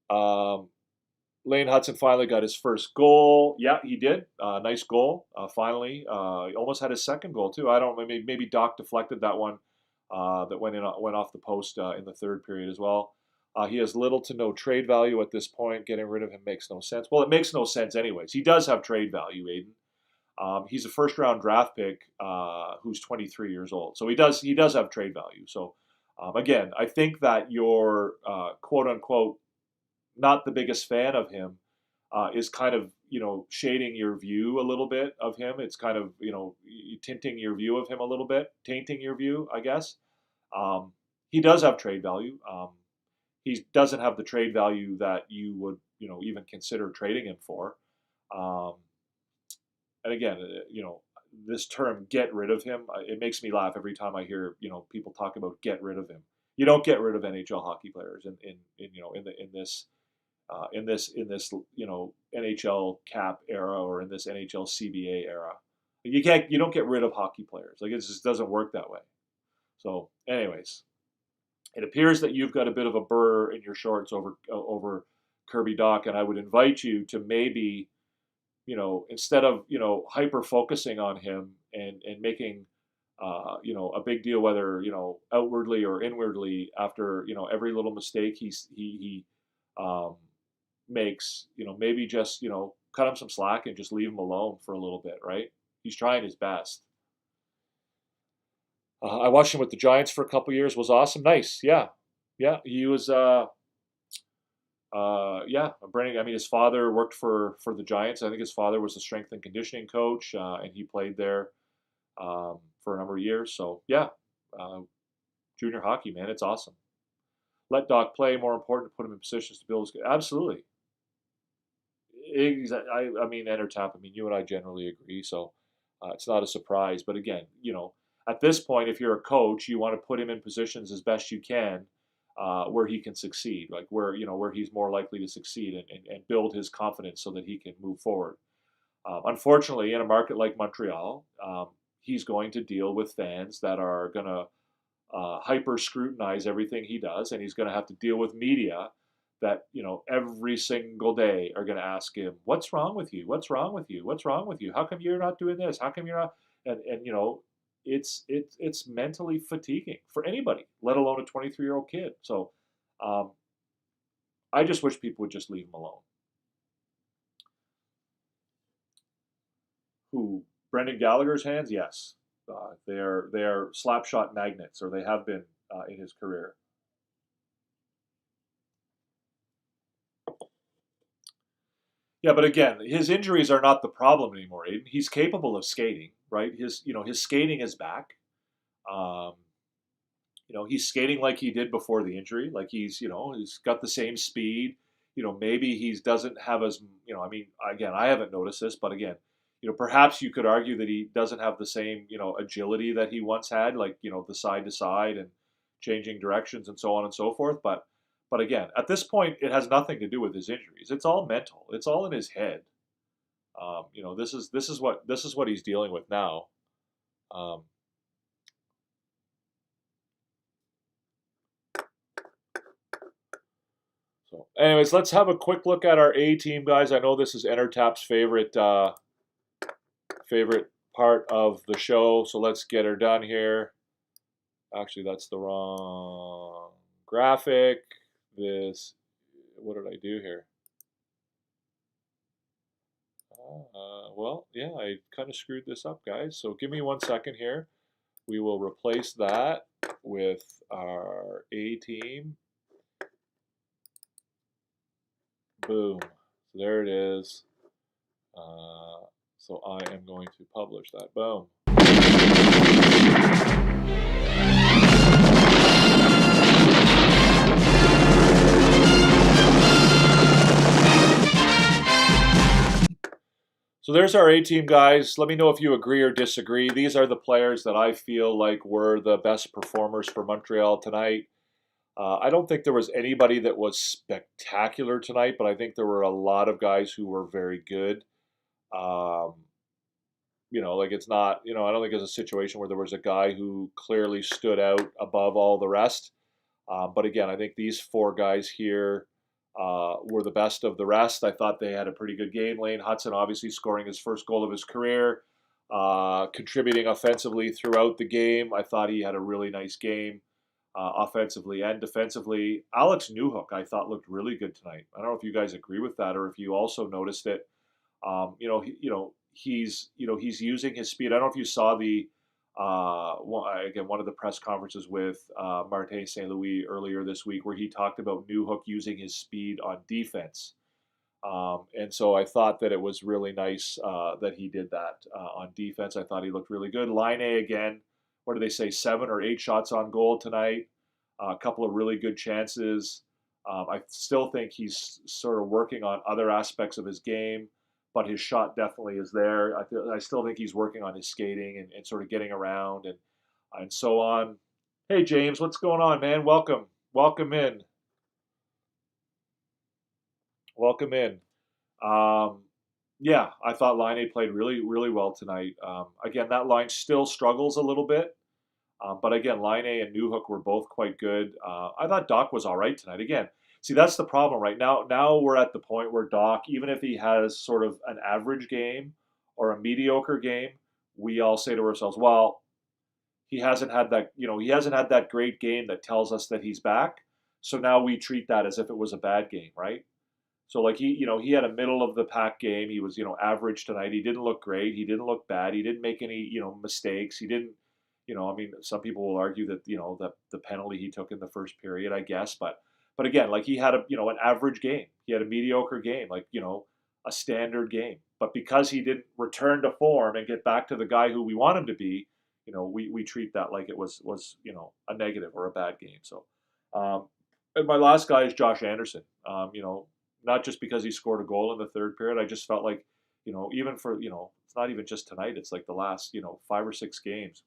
Lane Hudson finally got his first goal. Yeah, he did. Nice goal. Finally, he almost had his second goal too. I don't. Maybe Doc deflected that one. That went off the post in the third period as well. He has little to no trade value at this point. Getting rid of him makes no sense. Well, it makes no sense anyways. He does have trade value, Aiden. He's a first-round draft pick who's 23 years old, so he does have trade value. So again, I think that your quote-unquote not the biggest fan of him is kind of shading your view a little bit of him. It's kind of tinting your view of him a little bit, tainting your view, I guess. He does have trade value. He doesn't have the trade value that you would even consider trading him for. And again, this term "get rid of him," it makes me laugh every time I hear people talk about get rid of him. You don't get rid of NHL hockey players in this NHL cap era or in this NHL CBA era. You don't get rid of hockey players. Like, it just doesn't work that way. So, anyways, it appears that you've got a bit of a burr in your shorts over Kirby Dach, and I would invite you to maybe, instead of hyper focusing on him and making a big deal, whether outwardly or inwardly, after every little mistake he makes, maybe just cut him some slack and just leave him alone for a little bit, right? He's trying his best. I watched him with the Giants for a couple years. Was awesome. Nice. Yeah. He was. Brandon. I mean, his father worked for the Giants. I think his father was a strength and conditioning coach, and he played there for a number of years. So yeah, junior hockey, man, it's awesome. Let Doc play. More important to put him in positions to build his. Absolutely. I mean, Enter Tap. I mean, you and I generally agree, so it's not a surprise. But again, at this point, if you're a coach, you want to put him in positions as best you can where he can succeed, like where he's more likely to succeed and build his confidence so that he can move forward. Unfortunately, in a market like Montreal, he's going to deal with fans that are going to hyper scrutinize everything he does, and he's going to have to deal with media that every single day are going to ask him, "What's wrong with you? What's wrong with you? What's wrong with you? How come you're not doing this? How come you're not?" And it's mentally fatiguing for anybody, let alone a 23-year-old kid. So I just wish people would just leave him alone. Who? Brendan Gallagher's hands? Yes, they are slap shot magnets, or they have been in his career. Yeah, but again, his injuries are not the problem anymore, Aiden. He's capable of skating, right? His skating is back. He's skating like he did before the injury. Like he's got the same speed. Maybe he doesn't have as, I mean, again, I haven't noticed this, but again, perhaps you could argue that he doesn't have the same, agility that he once had, like, the side to side and changing directions and so on and so forth. But again, at this point, it has nothing to do with his injuries. It's all mental. It's all in his head. This is what he's dealing with now. So, anyways, let's have a quick look at our A team, guys. I know this is Entertap's favorite part of the show, so let's get her done here. Actually, that's the wrong graphic. What did I do here? Well, yeah, I kind of screwed this up, guys. So give me 1 second here. We will replace that with our A team. Boom. So there it is. So I am going to publish that. Boom. So there's our A team, guys. Let me know if you agree or disagree. These are the players that I feel like were the best performers for Montreal tonight. I don't think there was anybody that was spectacular tonight, but I think there were a lot of guys who were very good. Like it's not, I don't think it's a situation where there was a guy who clearly stood out above all the rest. But again, I think these four guys here were the best of the rest. I thought they had a pretty good game. Lane Hudson obviously scoring his first goal of his career, contributing offensively throughout the game. I thought he had a really nice game. Offensively and defensively. Alex Newhook, I thought, looked really good tonight. I don't know if you guys agree with that or if you also noticed it. He's using his speed. I don't know if you saw the one of the press conferences with Martin St. Louis earlier this week, where he talked about Newhook using his speed on defense. And so I thought that it was really nice that he did that on defense. I thought he looked really good. Line A again. What do they say, 7 or 8 shots on goal tonight, a couple of really good chances. I still think he's sort of working on other aspects of his game, but his shot definitely is there. I still think he's working on his skating and sort of getting around and so on. Hey, James, what's going on, man? Welcome in. Welcome in. Yeah, I thought Line A played really, really well tonight. Again, that line still struggles a little bit. But again, Line A and Newhook were both quite good. I thought Doc was all right tonight. Again, see, that's the problem right now. Now we're at the point where Doc, even if he has sort of an average game or a mediocre game, we all say to ourselves, well, he hasn't had that, he hasn't had that great game that tells us that he's back. So now we treat that as if it was a bad game, right? So like he had a middle of the pack game. He was, average tonight. He didn't look great. He didn't look bad. He didn't make any, mistakes. He didn't, I mean, some people will argue that, that the penalty he took in the first period, I guess, but again, like he had a, an average game. He had a mediocre game, like, a standard game. But because he didn't return to form and get back to the guy who we want him to be, we treat that like it was, a negative or a bad game. So, and my last guy is Josh Anderson. Not just because he scored a goal in the third period. I just felt like, even for, it's not even just tonight. It's like the last, 5 or 6 games.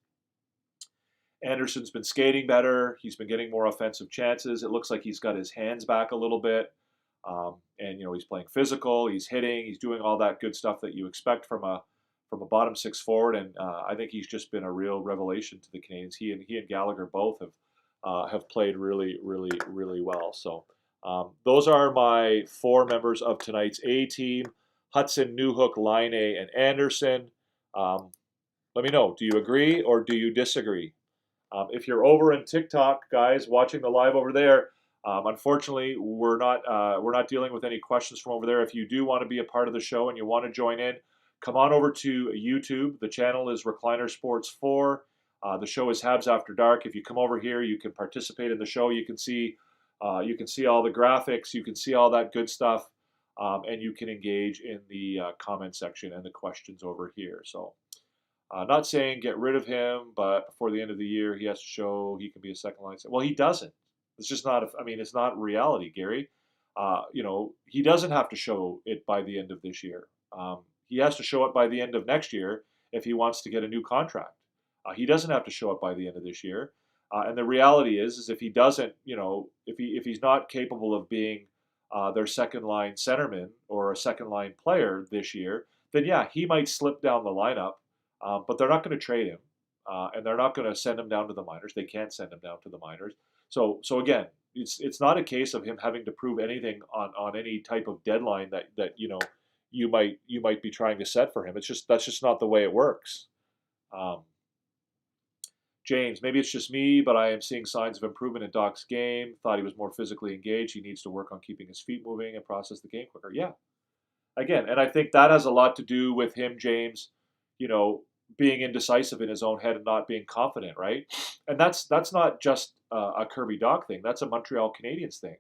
Anderson's been skating better. He's been getting more offensive chances. It looks like he's got his hands back a little bit. And, he's playing physical. He's hitting. He's doing all that good stuff that you expect from a bottom 6 forward. And I think he's just been a real revelation to the Canadiens. He and Gallagher both have played really, really, really well. So those are my 4 members of tonight's A team: Hudson, Newhook, Line A, and Anderson. Let me know. Do you agree or do you disagree? If you're over in TikTok, guys, watching the live over there, unfortunately, we're not dealing with any questions from over there. If you do want to be a part of the show and you want to join in, come on over to YouTube. The channel is Recliner Sports 4. The show is Habs After Dark. If you come over here, you can participate in the show. You can see all the graphics. You can see all that good stuff, and you can engage in the comment section and the questions over here. So. Not saying get rid of him, but before the end of the year, he has to show he can be a second line. Well, he doesn't. It's just not. It's not reality, Gary. He doesn't have to show it by the end of this year. He has to show it by the end of next year if he wants to get a new contract. He doesn't have to show it by the end of this year. And the reality is if he doesn't, if he's not capable of being their second line centerman or a second line player this year, then yeah, he might slip down the lineup. But they're not going to trade him, and they're not going to send him down to the minors. They can't send him down to the minors. So again, it's not a case of him having to prove anything on any type of deadline that you might be trying to set for him. That's just not the way it works. James, maybe it's just me, but I am seeing signs of improvement in Doc's game. Thought he was more physically engaged. He needs to work on keeping his feet moving and process the game quicker. Yeah, again, and I think that has a lot to do with him, James. Being indecisive in his own head and not being confident, right? And that's not just a Kirby Dach thing. That's a Montreal Canadiens thing,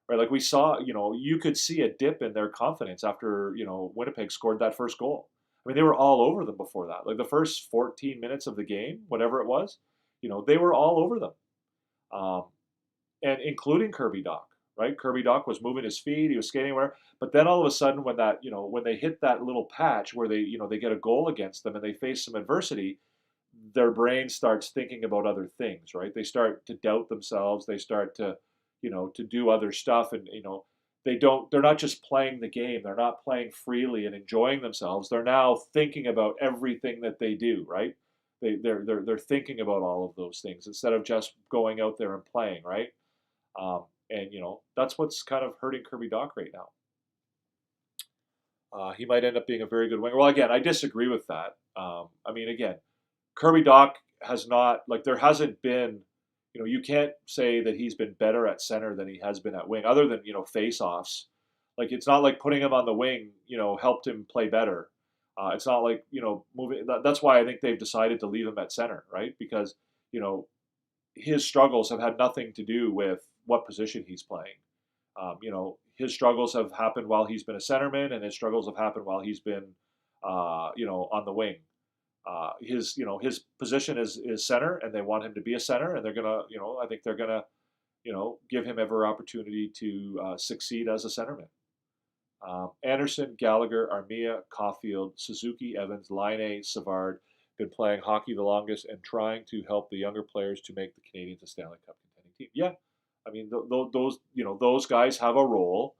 right? Like we saw, you could see a dip in their confidence after, Winnipeg scored that first goal. I mean, they were all over them before that. Like the first 14 minutes of the game, whatever it was, they were all over them, and including Kirby Dach. Right, Kirby Dach was moving his feet. He was skating where, but then all of a sudden, when they hit that little patch where they get a goal against them and they face some adversity, their brain starts thinking about other things. Right, they start to doubt themselves. They start to, to do other stuff, and they're not just playing the game. They're not playing freely and enjoying themselves. They're now thinking about everything that they do. Right, they're thinking about all of those things instead of just going out there and playing. Right. And, that's what's kind of hurting Kirby Dach right now. He might end up being a very good winger. Well, again, I disagree with that. Again, Kirby Dach has not, there hasn't been, you can't say that he's been better at center than he has been at wing, other than, face-offs. Like, it's not like putting him on the wing, helped him play better. It's not like, moving. That's why I think they've decided to leave him at center, right? Because, his struggles have had nothing to do with what position he's playing. His struggles have happened while he's been a centerman, and his struggles have happened while he's been, on the wing. His position is center, and they want him to be a center, and they're gonna, I think they're gonna, give him every opportunity to succeed as a centerman. Anderson, Gallagher, Armia, Caulfield, Suzuki, Evans, Laine, Savard, been playing hockey the longest and trying to help the younger players to make the Canadiens a Stanley Cup contending team. Yeah, I mean those guys have a role.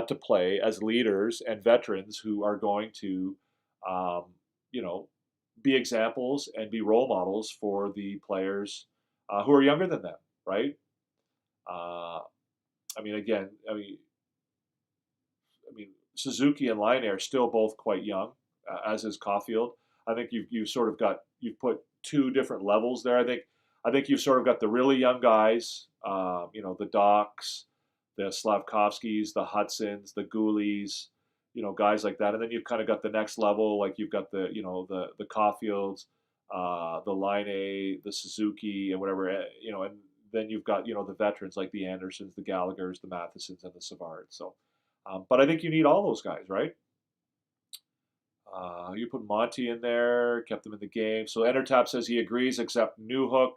to play as leaders and veterans who are going to, um, you know, be examples and be role models for the players who are younger than them, right? Uh, I mean, again, I mean, Suzuki and Line are still both quite young, as is Caulfield. I think you've sort of got you've put two different levels there. I think you've sort of got the really young guys, the Docs, the Slavkovskis, the Hudsons, the Ghoulies, guys like that. And then you've kind of got the next level, like you've got the Caulfields, the Line, the Suzuki, and whatever, and then you've got the veterans like the Andersons, the Gallaghers, the Mathesons, and the Savards. So, but I think you need all those guys, right? You put Monty in there, kept them in the game. So Entertap says he agrees, except Newhook.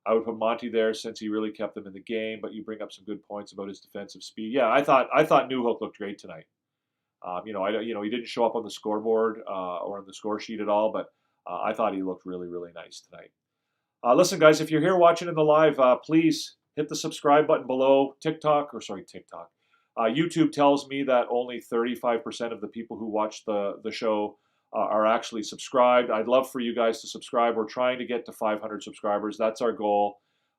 I would put Monty there since he really kept them in the game. But you bring up some good points about his defensive speed. Yeah, I thought Newhook looked great tonight. He didn't show up on the scoreboard or on the score sheet at all, but I thought he looked really, really nice tonight. Listen, guys, if you're here watching in the live, please hit the subscribe button below. TikTok. YouTube tells me that only 35% of the people who watch the show are actually subscribed. I'd love for you guys to subscribe. We're trying to get to 500 subscribers. That's our goal.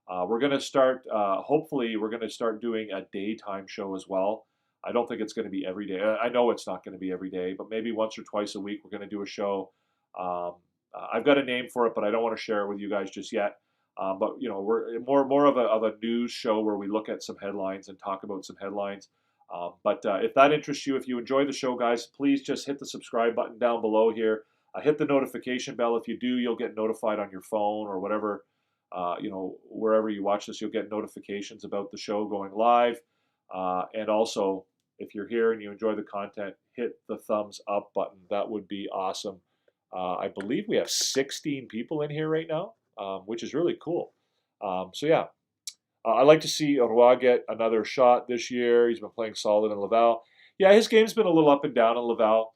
We're going to start, hopefully, we're going to start doing a daytime show as well. I don't think it's going to be every day. I know it's not going to be every day, but maybe once or twice a week we're going to do a show. I've got a name for it, but I don't want to share it with you guys just yet. But we're more of a news show where we look at some headlines and talk about some headlines. But if that interests you, if you enjoy the show, guys, please just hit the subscribe button down below here. Hit the notification bell. If you do, you'll get notified on your phone or whatever. Wherever you watch this, you'll get notifications about the show going live. And also, if you're here and you enjoy the content, hit the thumbs up button. That would be awesome. I believe we have 16 people in here right now, which is really cool. So yeah. I'd like to see Roy get another shot this year. He's been playing solid in Laval. Yeah, his game's been a little up and down in Laval.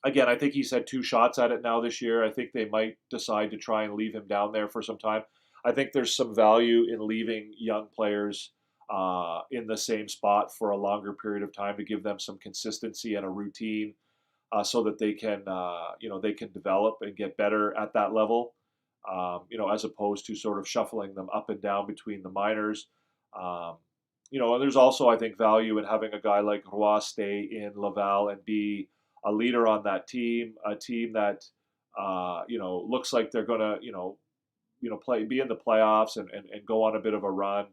Again, I think he's had 2 shots at it now this year. I think they might decide to try and leave him down there for some time. I think there's some value in leaving young players in the same spot for a longer period of time to give them some consistency and a routine so that they can develop and get better at that level. As opposed to sort of shuffling them up and down between the minors. And there's also, I think, value in having a guy like Roy stay in Laval and be a leader on that team, a team that, looks like they're going to, be in the playoffs and go on a bit of a run.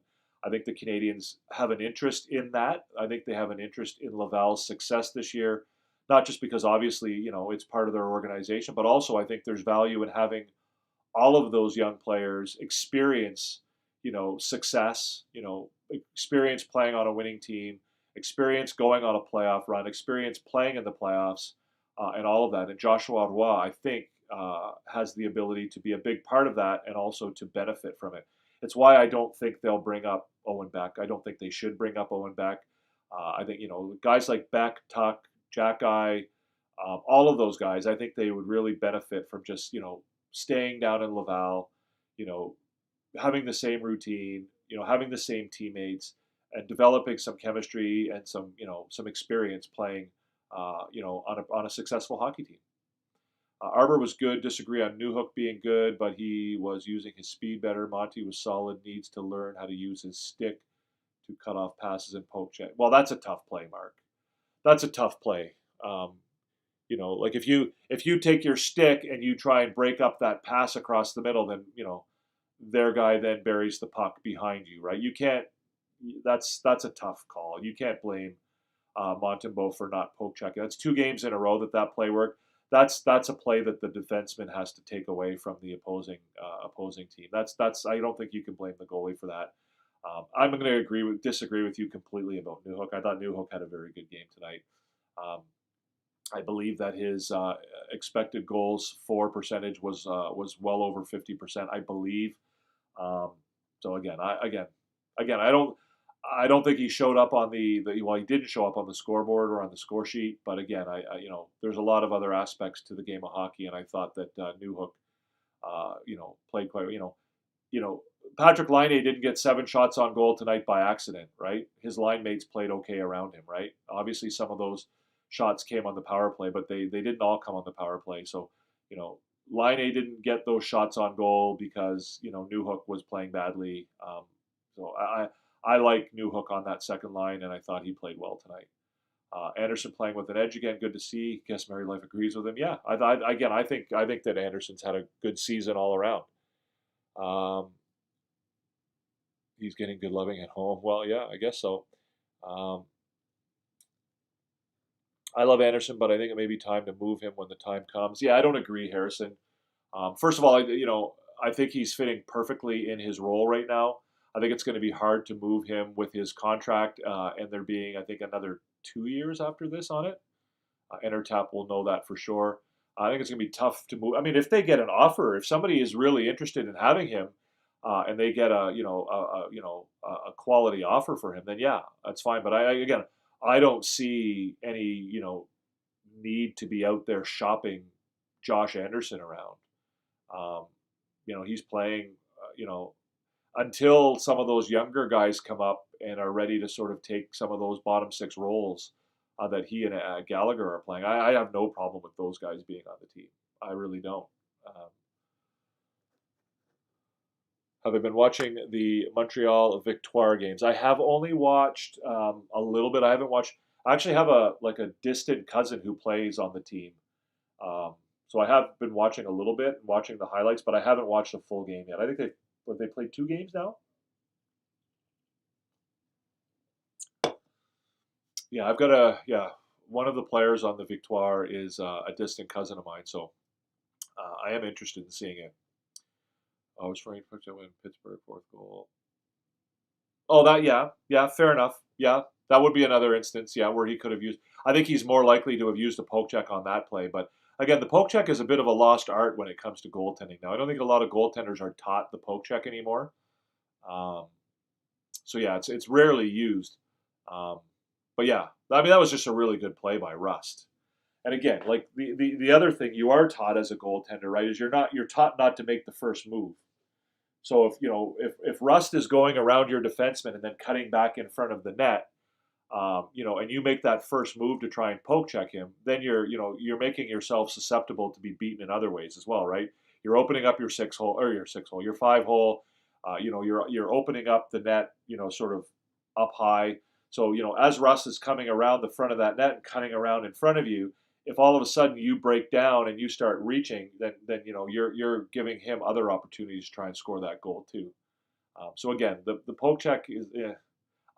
I think the Canadiens have an interest in that. I think they have an interest in Laval's success this year, not just because obviously, it's part of their organization, but also I think there's value in having all of those young players experience, success, experience playing on a winning team, experience going on a playoff run, experience playing in the playoffs, and all of that. And Joshua Roy, I think, has the ability to be a big part of that and also to benefit from it. It's why I don't think they'll bring up Owen Beck. I don't think they should bring up Owen Beck. I think, guys like Beck, Tuck, Jack-Eye, all of those guys, I think they would really benefit from just, staying down in Laval, having the same routine, having the same teammates, and developing some chemistry and some experience playing, on a successful hockey team. Arbor was good. Disagree on Newhook being good, but he was using his speed better. Monty was solid. Needs to learn how to use his stick to cut off passes and poke check. Well, that's a tough play, Mark. That's a tough play. Like if you take your stick and you try and break up that pass across the middle, then their guy then buries the puck behind you, right? You can't. That's a tough call. You can't blame Montembeault for not poke checking. That's 2 games in a row that play worked. That's a play that the defenseman has to take away from the opposing team. That's I don't think you can blame the goalie for that. I'm going to disagree with you completely about Newhook. I thought Newhook had a very good game tonight. I believe that his expected goals for percentage was well over 50%. I believe. So again, I don't think he showed up on he didn't show up on the scoreboard or on the score sheet. But again, there's a lot of other aspects to the game of hockey, and I thought that Newhook, played quite. Patrick Laine didn't get 7 shots on goal tonight by accident, right? His line mates played okay around him, right? Obviously, some of those shots came on the power play, but they didn't all come on the power play. So, you know, Laine didn't get those shots on goal because, you know, Newhook was playing badly. So I like Newhook on that second line, and I thought he played well tonight. Anderson playing with an edge again, good to see. Guess Mary Life agrees with him. Yeah, again, I think that Anderson's had a good season all around. He's getting good loving at home. Well, yeah, I guess so. I love Anderson, but I think it may be time to move him when the time comes. Yeah, I don't agree, Harrison. First of all, I think he's fitting perfectly in his role right now. I think it's going to be hard to move him with his contract, and there being, I think, another 2 years after this on it. Intertap will know that for sure. I think it's going to be tough to move. I mean, if they get an offer, if somebody is really interested in having him, and they get a quality offer for him, then yeah, that's fine. But I don't see any need to be out there shopping Josh Anderson around. He's playing. Until some of those younger guys come up and are ready to sort of take some of those bottom 6 roles that he and Gallagher are playing. I have no problem with those guys being on the team. I really don't. Have I been watching the Montreal Victoire games? I have only watched a little bit. I haven't watched. I actually have a distant cousin who plays on the team, so I have been watching a little bit, watching the highlights, but I haven't watched a full game yet. I think they played 2 games now. Yeah, I've got one of the players on the Victoire is a distant cousin of mine, so I am interested in seeing it. I was trying to win Pittsburgh 4th goal. Oh, fair enough. Yeah, that would be another instance, where he could have used. I think he's more likely to have used a poke check on that play, but again, the poke check is a bit of a lost art when it comes to goaltending. Now, I don't think a lot of goaltenders are taught the poke check anymore. So yeah, it's rarely used. But yeah, I mean that was just a really good play by Rust. And again, like the other thing you are taught as a goaltender, right, is you're taught not to make the first move. So if Rust is going around your defenseman and then cutting back in front of the net, and you make that first move to try and poke check him, then you're making yourself susceptible to be beaten in other ways as well, right? You're opening up your 6-hole or your 5-hole. You're opening up the net, sort of up high. So as Rust is coming around the front of that net and cutting around in front of you, if all of a sudden you break down and you start reaching, then you're giving him other opportunities to try and score that goal too. So again, the poke check is.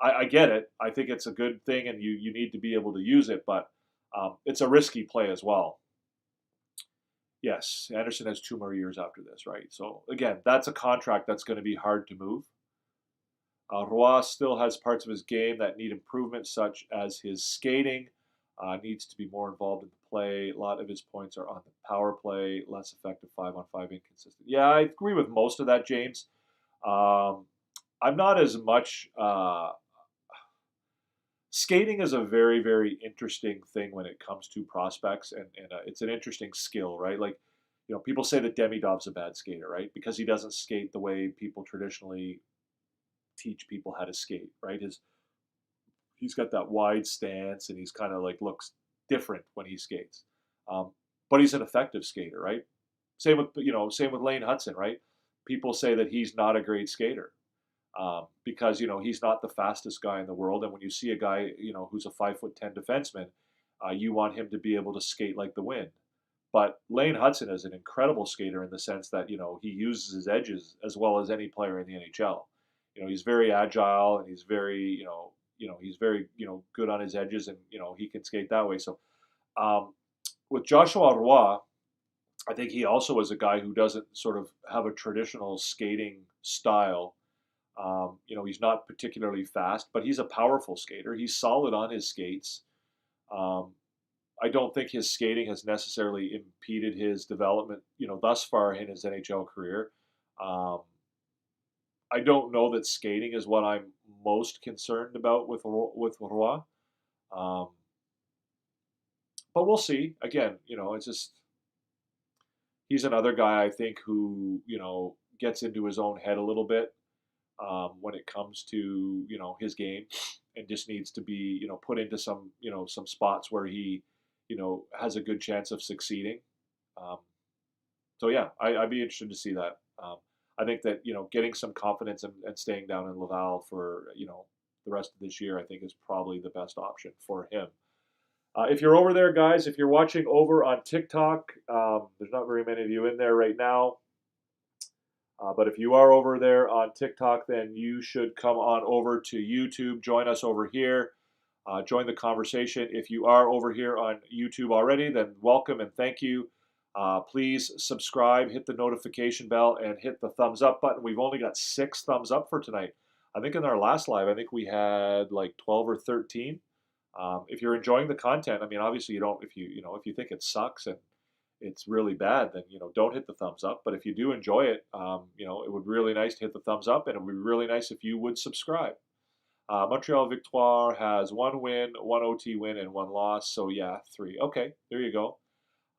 I get it. I think it's a good thing, and you need to be able to use it, but it's a risky play as well. Yes, Anderson has 2 more years after this, right? So again, that's a contract that's going to be hard to move. Roy still has parts of his game that need improvement, such as his skating. Needs to be more involved in the play. A lot of his points are on the power play, less effective 5-on-5, inconsistent. Yeah, I agree with most of that, James. I'm not as much. Skating is a very, very interesting thing when it comes to prospects, and it's an interesting skill, right? Like, people say that Demidov's a bad skater, right? Because he doesn't skate the way people traditionally teach people how to skate, right? He's got that wide stance, and he's kind of like looks different when he skates. But he's an effective skater, right? Same with Lane Hudson, right? People say that he's not a great skater. Because he's not the fastest guy in the world, and when you see a guy who's a 5'10" defenseman, you want him to be able to skate like the wind. But Lane Hudson is an incredible skater in the sense that he uses his edges as well as any player in the NHL. He's very agile, and he's very he's very good on his edges, and he can skate that way. So with Joshua Roy, I think he also is a guy who doesn't sort of have a traditional skating style. He's not particularly fast, but he's a powerful skater. He's solid on his skates. I don't think his skating has necessarily impeded his development, thus far in his NHL career. I don't know that skating is what I'm most concerned about with Roy. But we'll see. Again, it's just he's another guy I think who gets into his own head a little bit. when it comes to his game, and just needs to be put into some some spots where he has a good chance of succeeding. Um, so yeah, I'd be interested to see that. I think that getting some confidence and staying down in Laval for the rest of this year, I think is probably the best option for him. If you're over there, guys, if you're watching over on TikTok, there's not very many of you in there right now. But if you are over there on TikTok, then you should come on over to YouTube. Join us over here. Join the conversation. If you are over here on YouTube already, then welcome and thank you. Please subscribe, hit the notification bell, and hit the thumbs up button. We've only got 6 thumbs up for tonight. I think in our last live, I think we had like 12 or 13. If you're enjoying the content, I mean, obviously you don't. If if you think it sucks and it's really bad, then don't hit the thumbs up. But if you do enjoy it, it would be really nice to hit the thumbs up, and it would be really nice if you would subscribe. Montreal Victoire has 1 win, 1 OT win, and 1 loss. So yeah, 3. Okay, there you go.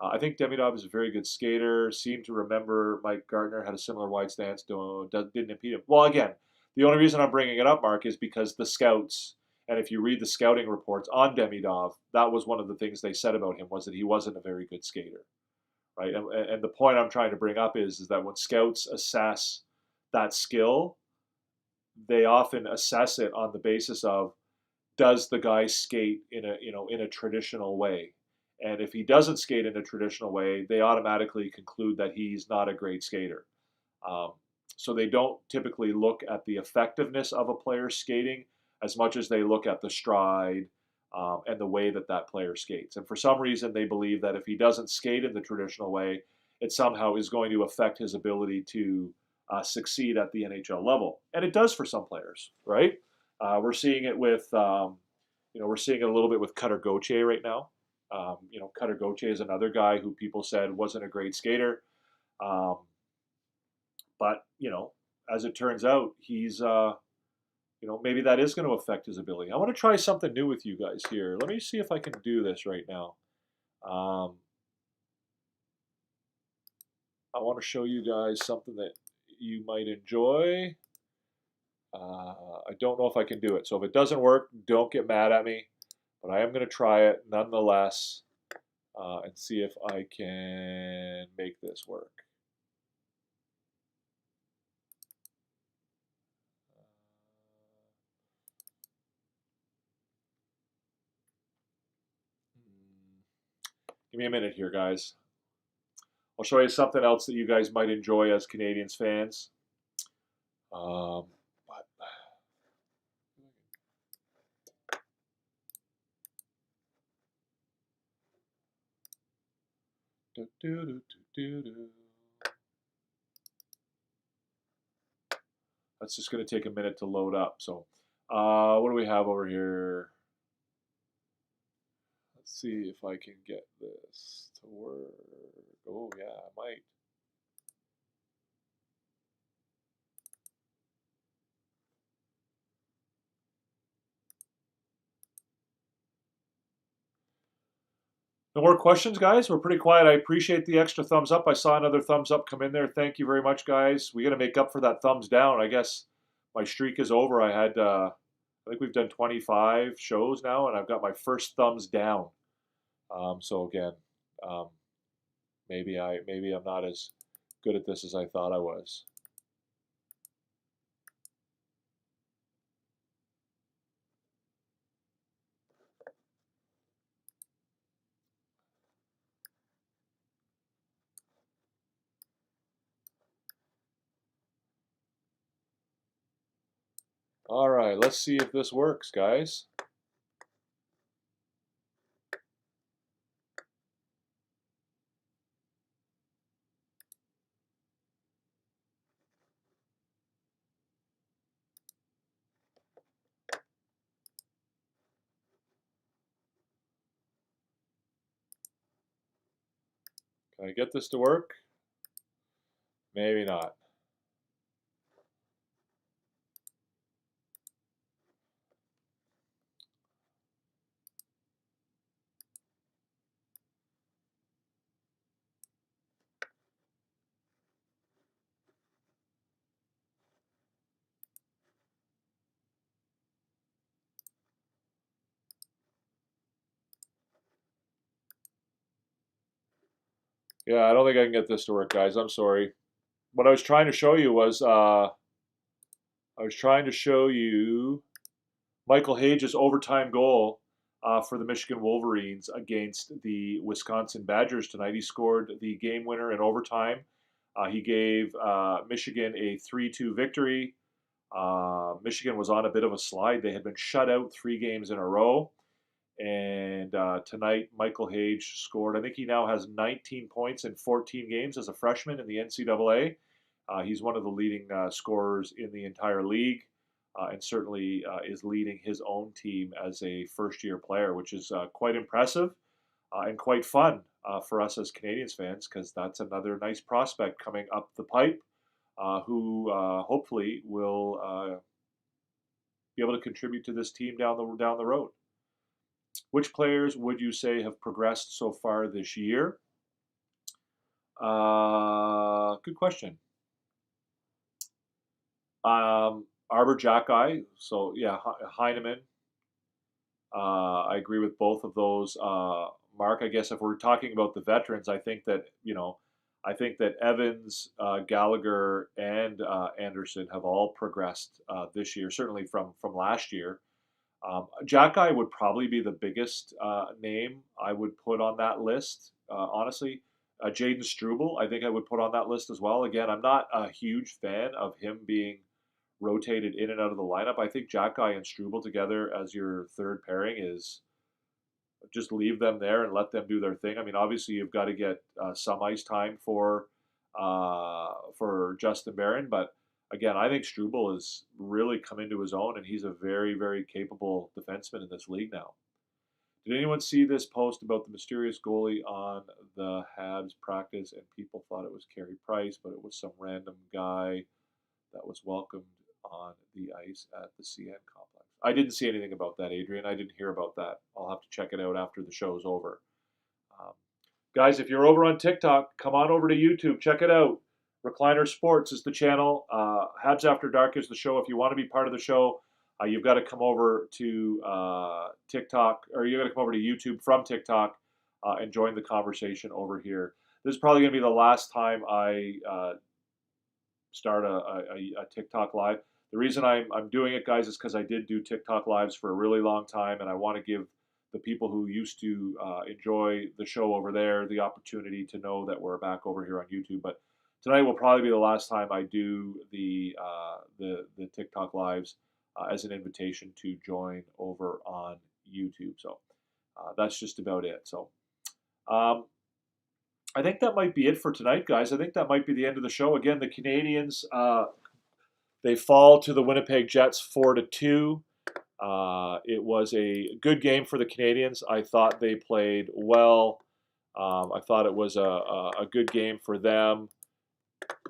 I think Demidov is a very good skater. Seem to remember Mike Gardner had a similar wide stance, didn't impede him. Well, again, the only reason I'm bringing it up, Mark, is because the scouts, and if you read the scouting reports on Demidov, that was one of the things they said about him, was that he wasn't a very good skater. Right? And the point I'm trying to bring up is that when scouts assess that skill, they often assess it on the basis of, does the guy skate in a traditional way? And if he doesn't skate in a traditional way, they automatically conclude that he's not a great skater. So they don't typically look at the effectiveness of a player skating as much as they look at the stride and the way that that player skates. And for some reason, they believe that if he doesn't skate in the traditional way, it somehow is going to affect his ability to succeed at the NHL level. And it does for some players, right? We're seeing it with, we're seeing it a little bit with Cutter Gauthier right now. Cutter Gauthier is another guy who people said wasn't a great skater. But, as it turns out, he's, maybe that is going to affect his ability. I want to try something new with you guys here. Let me see if I can do this right now. I want to show you guys something that you might enjoy. I don't know if I can do it. So if it doesn't work, don't get mad at me. But I am going to try it nonetheless and see if I can make this work. Give me a minute here, guys. I'll show you something else that you guys might enjoy as Canadiens fans. That's just going to take a minute to load up. So, what do we have over here? Let's see if I can get this to work. Oh, yeah, I might. No more questions, guys? We're pretty quiet. I appreciate the extra thumbs up. I saw another thumbs up come in there. Thank you very much, guys. We got to make up for that thumbs down. I guess my streak is over. I think we've done 25 shows now, and I've got my first thumbs down. So again, maybe I'm not as good at this as I thought I was. All right, let's see if this works, guys. Can I get this to work? Maybe not. Yeah, I don't think I can get this to work, guys. I'm sorry. What I was trying to show you was Michael Hage's overtime goal for the Michigan Wolverines against the Wisconsin Badgers tonight. He scored the game winner in overtime. He gave Michigan a 3-2 victory. Michigan was on a bit of a slide. They had been shut out 3 games in a row. And tonight, Michael Hage scored. I think he now has 19 points in 14 games as a freshman in the NCAA. He's one of the leading scorers in the entire league, and certainly is leading his own team as a first-year player, which is quite impressive and quite fun for us as Canadiens fans, because that's another nice prospect coming up the pipe who hopefully will be able to contribute to this team down the road. Which players would you say have progressed so far this year? Good question. Arbor Jackeye. So yeah, Heineman. I agree with both of those. Mark, I guess if we're talking about the veterans, I think that Evans, Gallagher, and Anderson have all progressed this year. Certainly from last year. Jackeye would probably be the biggest name I would put on that list, honestly. Jaden Struble, I think I would put on that list as well. Again, I'm not a huge fan of him being rotated in and out of the lineup. I think Jackeye and Struble together as your third pairing is just leave them there and let them do their thing. I mean, obviously you've got to get some ice time for Justin Barron, but again, I think Struble has really come into his own, and he's a very, very capable defenseman in this league now. Did anyone see this post about the mysterious goalie on the Habs practice, and people thought it was Carey Price, but it was some random guy that was welcomed on the ice at the CN complex? I didn't see anything about that, Adrian. I didn't hear about that. I'll have to check it out after the show's over. Guys, if you're over on TikTok, come on over to YouTube. Check it out. Recliner Sports is the channel. Habs After Dark is the show. If you want to be part of the show, you've got to come over to TikTok, or you've got to come over to YouTube from TikTok and join the conversation over here. This is probably going to be the last time I start a TikTok live. The reason I'm doing it, guys, is because I did do TikTok lives for a really long time, and I want to give the people who used to enjoy the show over there the opportunity to know that we're back over here on YouTube. But tonight will probably be the last time I do the TikTok lives as an invitation to join over on YouTube. So that's just about it. So I think that might be it for tonight, guys. I think that might be the end of the show. Again, the Canadiens, they fall to the Winnipeg Jets 4-2. It was a good game for the Canadiens. I thought they played well. I thought it was a good game for them.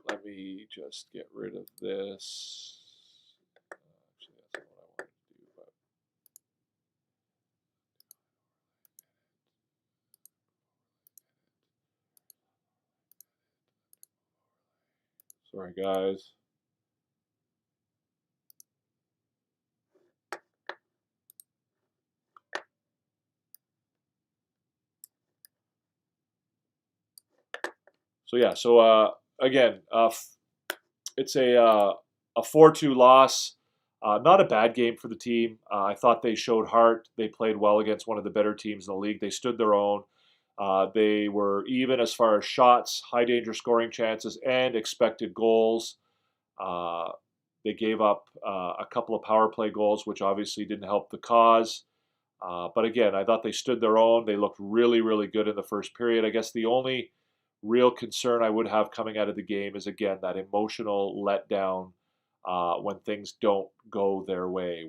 Let me just get rid of this. Actually, that's not what I wanted to do. But sorry, guys. So yeah, so again, it's a 4-2 loss. Not a bad game for the team. I thought they showed heart. They played well against one of the better teams in the league. They stood their own. They were even as far as shots, high danger scoring chances, and expected goals. They gave up a couple of power play goals, which obviously didn't help the cause. But again, I thought they stood their own. They looked really, really good in the first period. I guess the only real concern I would have coming out of the game is, again, that emotional letdown when things don't go their way.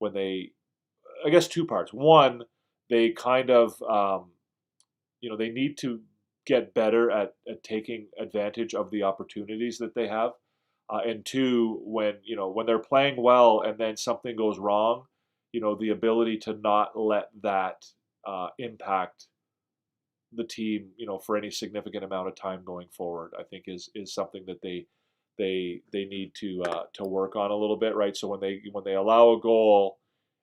I guess two parts. One, they kind of, they need to get better at taking advantage of the opportunities that they have. And two, when they're playing well and then something goes wrong, the ability to not let that impact the team, for any significant amount of time going forward, I think is something that they need to work on a little bit, right? So when they allow a goal,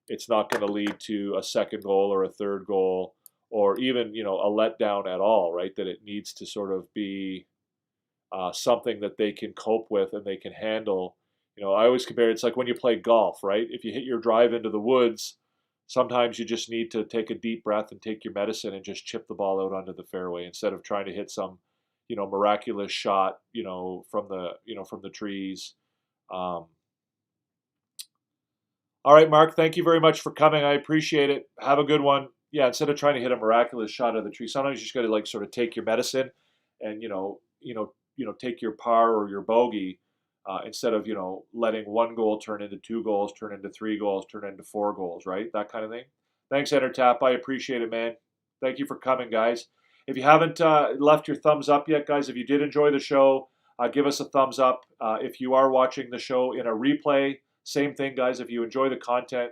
it's not going to lead to a second goal or a third goal or even, you know, a letdown at all, right? That it needs to sort of be something that they can cope with and they can handle. You know, I always compare it's like when you play golf, right? If you hit your drive into the woods, sometimes you just need to take a deep breath and take your medicine and just chip the ball out onto the fairway instead of trying to hit some, you know, miraculous shot, you know, from the trees. All right, Mark, thank you very much for coming. I appreciate it. Have a good one. Yeah, instead of trying to hit a miraculous shot of the tree, sometimes you just got to like sort of take your medicine and take your par or your bogey instead of, you know, letting one goal turn into 2 goals, turn into 3 goals, turn into 4 goals, right? That kind of thing. Thanks, EnterTap. I appreciate it, man. Thank you for coming, guys. If you haven't left your thumbs up yet, guys, if you did enjoy the show, give us a thumbs up. If you are watching the show in a replay, same thing, guys. If you enjoy the content,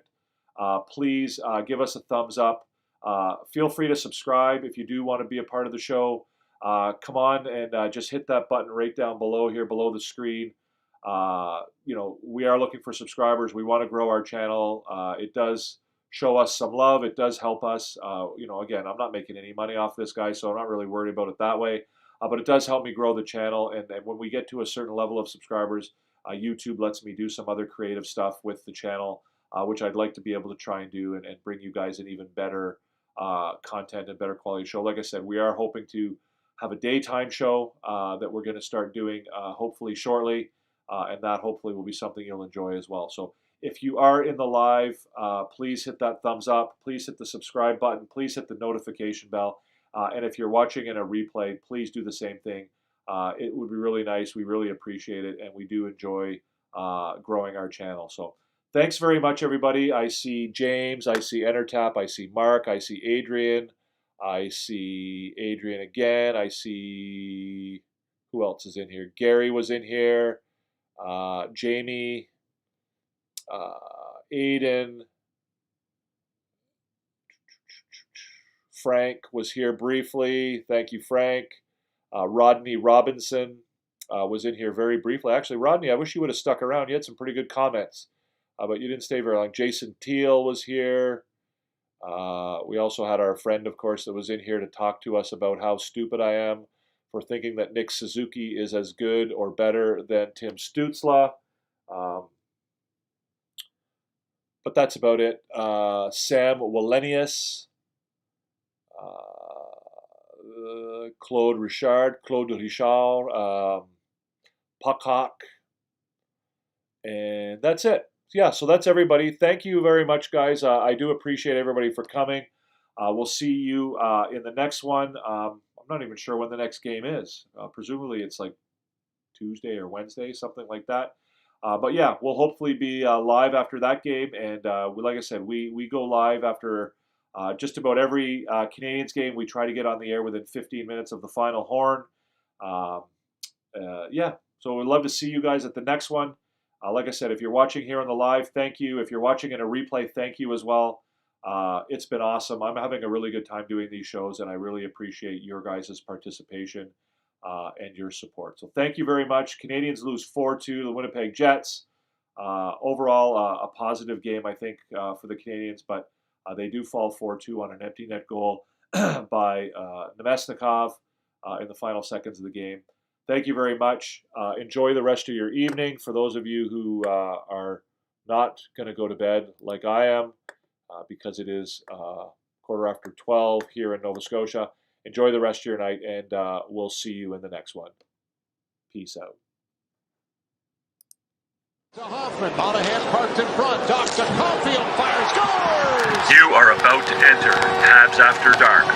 please give us a thumbs up. Feel free to subscribe if you do want to be a part of the show. Come on and just hit that button right down below here, below the screen. You know, we are looking for subscribers. We want to grow our channel. It does show us some love. It does help us. You know, again, I'm not making any money off this, guy, so I'm not really worried about it that way. But it does help me grow the channel. And when we get to a certain level of subscribers, YouTube lets me do some other creative stuff with the channel, which I'd like to be able to try and do and bring you guys an even better content and better quality show. Like I said, we are hoping to have a daytime show that we're going to start doing hopefully shortly, and that hopefully will be something you'll enjoy as well. So if you are in the live, please hit that thumbs up, please hit the subscribe button, please hit the notification bell, and if you're watching in a replay, please do the same thing. It would be really nice. We really appreciate it, and we do enjoy growing our channel. So thanks very much, everybody. I see James, I see EnterTap, I see Mark, I see Adrian, I see Adrian again, I see, who else is in here? Gary was in here, Jamie, Aiden, Frank was here briefly. Thank you, Frank. Rodney Robinson was in here very briefly. Actually, Rodney, I wish you would have stuck around. You had some pretty good comments, but you didn't stay very long. Jason Teal was here. We also had our friend, of course, that was in here to talk to us about how stupid I am for thinking that Nick Suzuki is as good or better than Tim Stützle. But that's about it. Sam Wallenius. Claude Richard, Puckhawk, and that's it. Yeah, so that's everybody. Thank you very much, guys. I do appreciate everybody for coming. We'll see you in the next one. I'm not even sure when the next game is. Presumably it's like Tuesday or Wednesday, something like that. But yeah, we'll hopefully be live after that game. And like I said, we go live after just about every Canadiens game. We try to get on the air within 15 minutes of the final horn. Yeah, so we'd love to see you guys at the next one. Like I said, if you're watching here on the live, thank you. If you're watching in a replay, thank you as well. It's been awesome. I'm having a really good time doing these shows, and I really appreciate your guys' participation and your support. So thank you very much. Canadiens lose 4-2 to the Winnipeg Jets. Overall, a positive game, I think, for the Canadiens, but they do fall 4-2 on an empty net goal by Nemesnikov in the final seconds of the game. Thank you very much. Enjoy the rest of your evening. For those of you who are not going to go to bed like I am, because it is 12:15 here in Nova Scotia, enjoy the rest of your night, and we'll see you in the next one. Peace out. To Hoffman, Monahan parked in front, docks to Caulfield, fires, scores! You are about to enter Habs After Dark